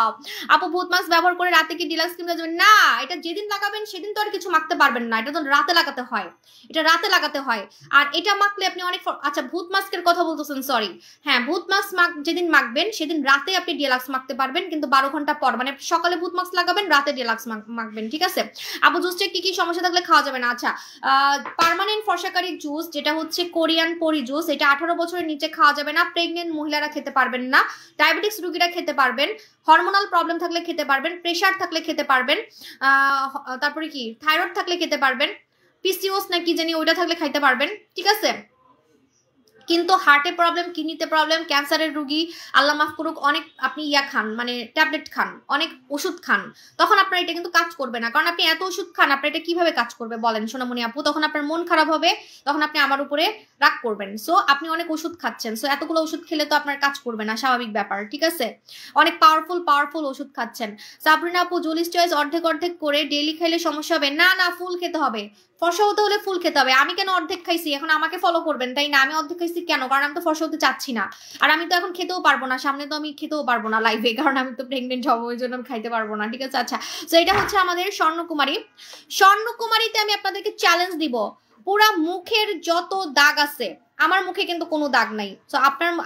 আপু, ভূত মাস্ক ব্যবহার করে রাতে কি ডিলাক্স ক্রিম লাগাবেন? না, এটা যেদিন লাগাবেন সেদিন তো আর কিছু মাখতে পারবেন না, এটা তো রাতে লাগাতে হয়, এটা রাতে লাগাতে হয়। আর এটা মাখলে আপনি অনেক, আচ্ছা ভূত মাস্কের কথা বলতেছেন, সরি, হ্যাঁ ভূত মাস্ক যেদিন মাখবেন সেদিন রাতে আপনি ডিলাক্স মাখতে পারবেন, কিন্তু 12 ঘন্টা পর, মানে সকালে ভূত মাস্ক লাগাবেন, রাতে ডিলাক্স মাখবেন, ঠিক আছে। আপু, জুসটা কি কি সমস্যা থাকলে খাওয়া যাবে না? আচ্ছা, পার্মানেন্ট ফর্সাকারী জুস যেটা হচ্ছে কোরিয়ান পরি জুস, এটা 18 বছরের নিচে খাওয়া যাবে না, প্রেগনেন্ট মহিলারা খেতে পারবেন না, ডায়াবেটিক্স রোগীরা খেতে পারবেন, হরমোনাল প্রবলেম থাকলে খেতে পারবেন, প্রেশার থাকলে খেতে পারবেন, তারপরে কি থাইরয়েড থাকলে খেতে পারবেন, পিসিওস না কি জানি ওইটা থাকলে খাইতে পারবেন, ঠিক আছে। কিন্তু হার্টে প্রবলেম, কিডনিতে প্রবলেম, ক্যান্সারের রোগী, আল্লাহ মাফ করুক, অনেক আপনি ইয়া খান, মানে ট্যাবলেট খান, অনেক ওষুধ খান, তখন আপনার এটা কিন্তু কাজ করবে না। কারণ আপনি এত ওষুধ খান, আপনার এটা কিভাবে কাজ করবে বলেন সোনামণি আপু? তখন আপনার মন খারাপ হবে, তখন আপনি আমার উপরে রাগ করবেন। সো আপনি অনেক ওষুধ খাচ্ছেন, সো এতগুলো ওষুধ খেলে তো আপনার কাজ করবে না, স্বাভাবিক ব্যাপার, ঠিক আছে। অনেক পাওয়ারফুল ওষুধ খাচ্ছেন। সাবরিনা আপু, জুলিস চয়েস অর্ধেক অর্ধেক করে ডেইলি খাইলে সমস্যা হবে? না না, ফুল খেতে হবে, ফর্সা হতে হলে ফুল খেতে হবে। আমি কেন অর্ধেক খাইছি, এখন আমাকে ফলো করবেন তাই না? আমি অর্ধেক খাইছি কেন? কারণ আমি তো ফর্সা হতে চাচ্ছি না, আর আমি তো এখন খেতেও পারবো না, সামনে তো আমি খেতেও পারবো না লাইভে, কারণ আমি তো প্রেগনেন্ট হবো, ওই জন্য আমি খাইতে পারবো না, ঠিক আছে। আচ্ছা, তো এটা হচ্ছে আমাদের স্বর্ণকুমারী। স্বর্ণকুমারীতে আমি আপনাদেরকে চ্যালেঞ্জ দিব, পুরা মুখের যত দাগ আছে, আমার মুখে কিন্তু কোনো দাগ নাই, তো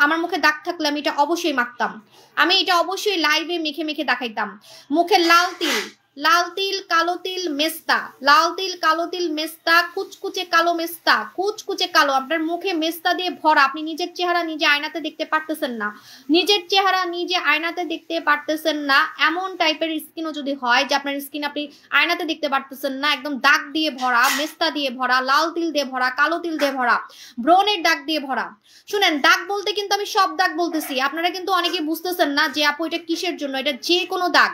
আমার মুখে দাগ থাকলে আমি এটা অবশ্যই মাখতাম, আমি এটা অবশ্যই লাইভে মেখে মেখে দেখাইতাম। মুখে লাল তিল কালো তিল মেস্তা, লাল তিল কালো তিল মেস্তা, কুচকুচে কালো মেস্তা, কুচকুচে কালো, আপনার মুখে মেস্তা দিয়ে ভরা। আপনি নিজের চেহারা নিজে আয়নাতে দেখতে পারতেছেন না, নিজের চেহারা নিজে আয়নাতে দেখতে পারতেছেন না, এমন টাইপের স্কিনও যদি হয় যে আপনার স্কিন আপনি আয়নাতে দেখতে পারতেছেন না, একদম দাগ দিয়ে ভরা, মেস্তা দিয়ে ভরা, লাল তিল দিয়ে ভরা, কালো তিল দিয়ে ভরা, ব্রণের দাগ দিয়ে ভরা। শুনেন, দাগ বলতে কিন্তু আমি সব দাগ বলতেছি, আপনারা কিন্তু অনেকেই বুঝতেছেন না যে আপু এটা কিসের জন্য। এটা যে কোনো দাগ,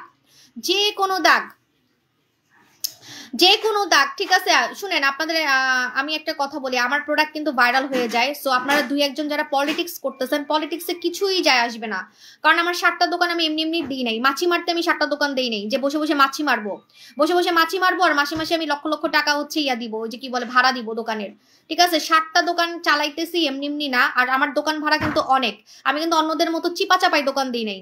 যে কোনো দাগ, যে কোনো দাগ, ঠিক আছে। শুনেন, আপনাদের আমি একটা কথা বলি, আমার প্রোডাক্ট কিন্তু ভাইরাল হয়ে যায়, সো আপনারা 2-1 যারা পলিটিক্স করতেছেন, পলিটিক্সে কিছুই যায় আসবে না, কারণ আমার 7টা দোকান আমি এমনি এমনি দিই নাই, মাছি মারতে আমি 7টা দোকান দেই নাই যে বসে বসে মাছি মারবো, বসে বসে মাছি মারবো আর মাসে মাসে আমি লক্ষ লক্ষ টাকা হচ্ছে ইয়া দিব, ওই যে কি বলে ভাড়া দিব দোকানের, ঠিক আছে। 7টা দোকান চালাইতেছি এমনি এমনি না, আর আমার দোকান ভাড়া কিন্তু অনেক, আমি কিন্তু অন্যদের মতো চিপা চাপাই দোকান দিই নাই।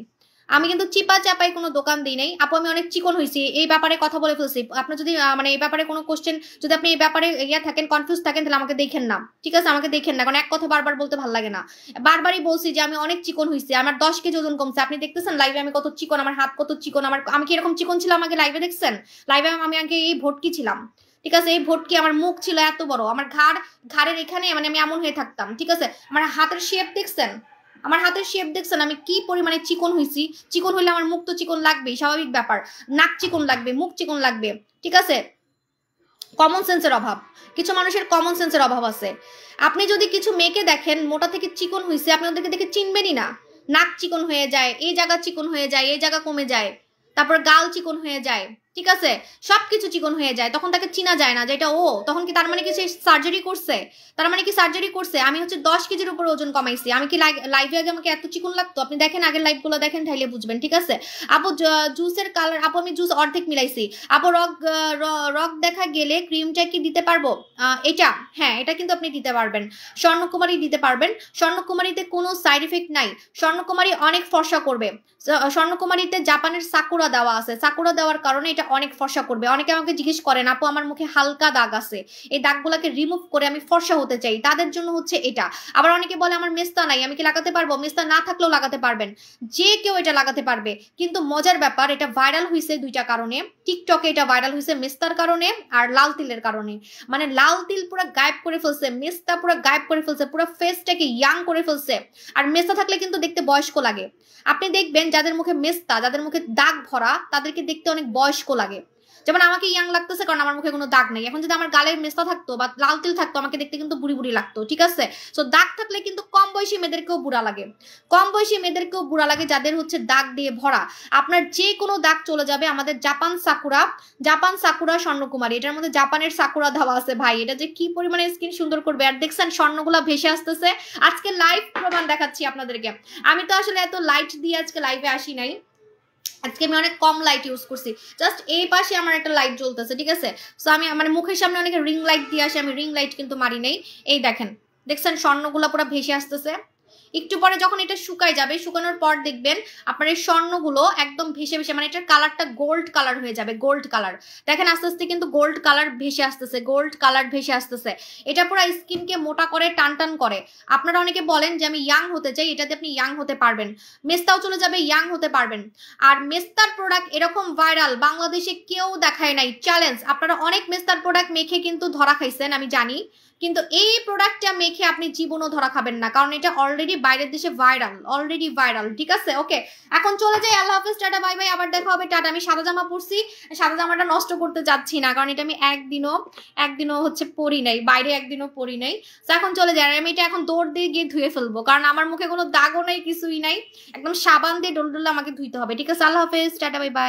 আমি কিন্তু চিপা চাপাই কোনো দোকান দিই নাই আপু, আমি অনেক চিকন হয়েছি এই ব্যাপারে কথা বলে ফেলছি। আপনার যদি মানে এই ব্যাপারে কোনো কোশ্চেন, যদি আপনি এই ব্যাপারে ইয়া থাকেন, কনফিউজ থাকেন, তাহলে আমাকে দেখেন না, ঠিক আছে? আমাকে দেখেন না, কারণ এক কথা বারবার বলতে ভালো লাগে না। বারবারই বলছি যে আমি অনেক চিকন হয়েছি, আমার 10 কেজি ওজন কমছে। আপনি দেখতেছেন লাইভে আমি কত চিকন, আমার হাত কত চিকন, আমি কি এরকম চিকন ছিলাম আগে লাইভে দেখছেন? লাইভে আমি আগে এই ভটকি ছিলাম, ঠিক আছে? এই ভটকি, আমার মুখ ছিল এত বড়, আমার ঘাড়ের এখানে মানে আমি এমন হয়ে থাকতাম, ঠিক আছে? আমার হাতের শেপ দেখছেন, আমার হাতের শেপ দেখছেন আমি কি পরিমাণে চিকন হয়েছি। চিকন হইলে আমার মুখ তো চিকন লাগবেই, স্বাভাবিক ব্যাপার। নাক চিকন লাগবে, মুখ চিকন লাগবে, ঠিক আছে? কমন সেন্সের অভাব, কিছু মানুষের কমন সেন্সের অভাব আছে। আপনি যদি কিছু মেয়েকে দেখেন মোটা থেকে চিকন হয়েছে, আপনি ওদেরকে দেখে চিনবেনই না। নাক চিকন হয়ে যায়, এই জায়গা চিকন হয়ে যায়, এই জায়গা কমে যায়, তারপর গাল চিকন হয়ে যায়, ঠিক আছে? সবকিছু চিকন হয়ে যায়, তখন তাকে চিনা যায় না যে এটা ও। তখন কি তার মানে কি সে সার্জারি করছে? তার মানে কি সার্জারি করছে? আমি হচ্ছে 10 কেজির উপর ওজন কমাইছি। আমি কি লাইভে আগে আমাকে এত চিকন লাগতো? আপনি দেখেন আগের লাইভগুলো দেখেন, তাইলে বুঝবেন, ঠিক আছে? আপু জুসের কালার, আপু আমি জুস অর্ধেক মিলাইছি। আপু রক দেখা গেলে ক্রিমটা কি দিতে পারবো? এটা হ্যাঁ, এটা কিন্তু আপনি দিতে পারবেন, স্বর্ণকুমারী দিতে পারবেন। স্বর্ণকুমারীতে কোনো সাইড এফেক্ট নাই, স্বর্ণকুমারী অনেক ফর্সা করবে। স্বর্ণকুমারীতে জাপানের সাকুরা দেওয়া আছে, সাকুরা দেওয়ার কারণে এটা অনেক ফর্সা করবে। অনেকে আমাকে জিজ্ঞেস করেন আপু আমার মুখে হালকা দাগ আছে, এই দাগগুলোকে রিমুভ করে আমি ফর্সা হতে চাই, তাদের জন্য হচ্ছে এটা। আবার অনেকে বলে আমার মেস্তা নাই, আমি কি লাগাতে পারবো? মেস্তা না থাকলেও লাগাতে পারবেন, যে কেউ এটা লাগাতে পারবে। কিন্তু মজার ব্যাপার, এটা ভাইরাল হয়েছে দুইটা কারণে। টিকটকে এটা ভাইরাল হয়েছে মেস্তার কারণে আর লাল তিলের কারণে। মানে লাল তিল পুরো গায়েব করে ফেলছে, মেস্তা পুরো গায়েব করে ফেলছে, পুরো ফেসটাকে ইয়াং করে ফেলছে। আর মেস্তা থাকলে কিন্তু দেখতে বয়স্ক লাগে। আপনি দেখবেন যাদের মুখে মেস্তা, যাদের মুখে দাগ ভরা, তাদেরকে দেখতে অনেক বয়স্ক লাগে। যেমন আমাকে ইয়াং লাগতেছে কারণ আমার মুখে কোনো দাগ নেই। এখন যদি আমার গালের মেস্তা থাকতো বা লাল তিল থাকতো, আমাকে দেখতে কিন্তু বুড়ি বুড়ি লাগতো, ঠিক আছে? সো দাগ থাকলে কিন্তু কম বয়সী মেয়েদেরকেও বুড়া লাগে, কম বয়সী মেয়েদেরকেও বুড়া লাগে যাদের হচ্ছে দাগ দিয়ে ভরা। আপনার যে কোনো দাগ চলে যাবে। আমাদের জাপান সাকুরা স্বর্ণকুমারী, এটার মধ্যে জাপানের সাকুরা দেওয়া আছে। ভাই এটা যে কি পরিমাণে স্কিন সুন্দর করবে। আর দেখছেন স্বর্ণগুলা ভেসে আসতেছে। আজকে লাইভ প্রমাণ দেখাচ্ছি আপনাদেরকে। আমি তো আসলে এত লাইট দিয়ে আজকে লাইভে আসি নাই, আজকে আমি অনেক কম লাইট ইউজ করছি। জাস্ট এই পাশে আমার একটা লাইট জ্বলতেছে, ঠিক আছে? সো আমি মানে মুখের সামনে অনেকে রিং লাইট দিয়ে আসে, আমি রিং লাইট কিন্তু মারি নাই। এই দেখছেন স্বর্ণগুলা পুরো ভেসে আসতেছে। একটু পরে যখন এটা শুকায় যাবে, শুকানোর পর দেখবেন আপনার এই স্বর্ণগুলো একদম ভেসে ভেসে, মানে এটার কালারটা গোল্ড কালার হয়ে যাবে, গোল্ড কালার। দেখেন আস্তে আস্তে কিন্তু গোল্ড কালার ভেসে আসতেছে, গোল্ড কালার ভেসে আসতেছে। এটা পুরো স্কিনকে মোটা করে, টান টান করে। আপনারা অনেকে বলেন যে আমি ইয়াং হতে চাই, এটাতে আপনি ইয়াং হতে পারবেন, মেস্তাও চলে যাবে, ইয়াং হতে পারবেন। আর মেস্তার প্রোডাক্ট এরকম ভাইরাল বাংলাদেশে কেউ দেখায় নাই, চ্যালেঞ্জ। আপনারা অনেক মেস্তার প্রোডাক্ট মেখে কিন্তু ধরা খাইছেন, আমি জানি, কিন্তু এই প্রোডাক্টটা মেখে আপনি জীবনও ধরা খাবেন না, কারণ এটা অলরেডি বাইরের দেশে ভাইরাল, অলরেডি ভাইরাল, ঠিক আছে? ওকে, এখন চলে যাই। আল্লাহ হাফেজ, টাটা, বাই বাই, আবার দেখা হবে, টাটা। আমি সাদা জামা পরছি, সাদা জামাটা নষ্ট করতে চাচ্ছি না, কারণ এটা আমি একদিনও হচ্ছে পরি নাই, বাইরে একদিনও পরি নাই। তো এখন চলে যাই। আমি এটা এখন দৌড় দিয়ে গিয়ে ধুয়ে ফেলবো, কারণ আমার মুখে কোনো দাগও নাই, কিছুই নাই, একদম সাবান দিয়ে ডোল ডোলে আমাকে ধুইতে হবে, ঠিক আছে? আল্লাহ হাফেজ, টাটা, বাই বাই।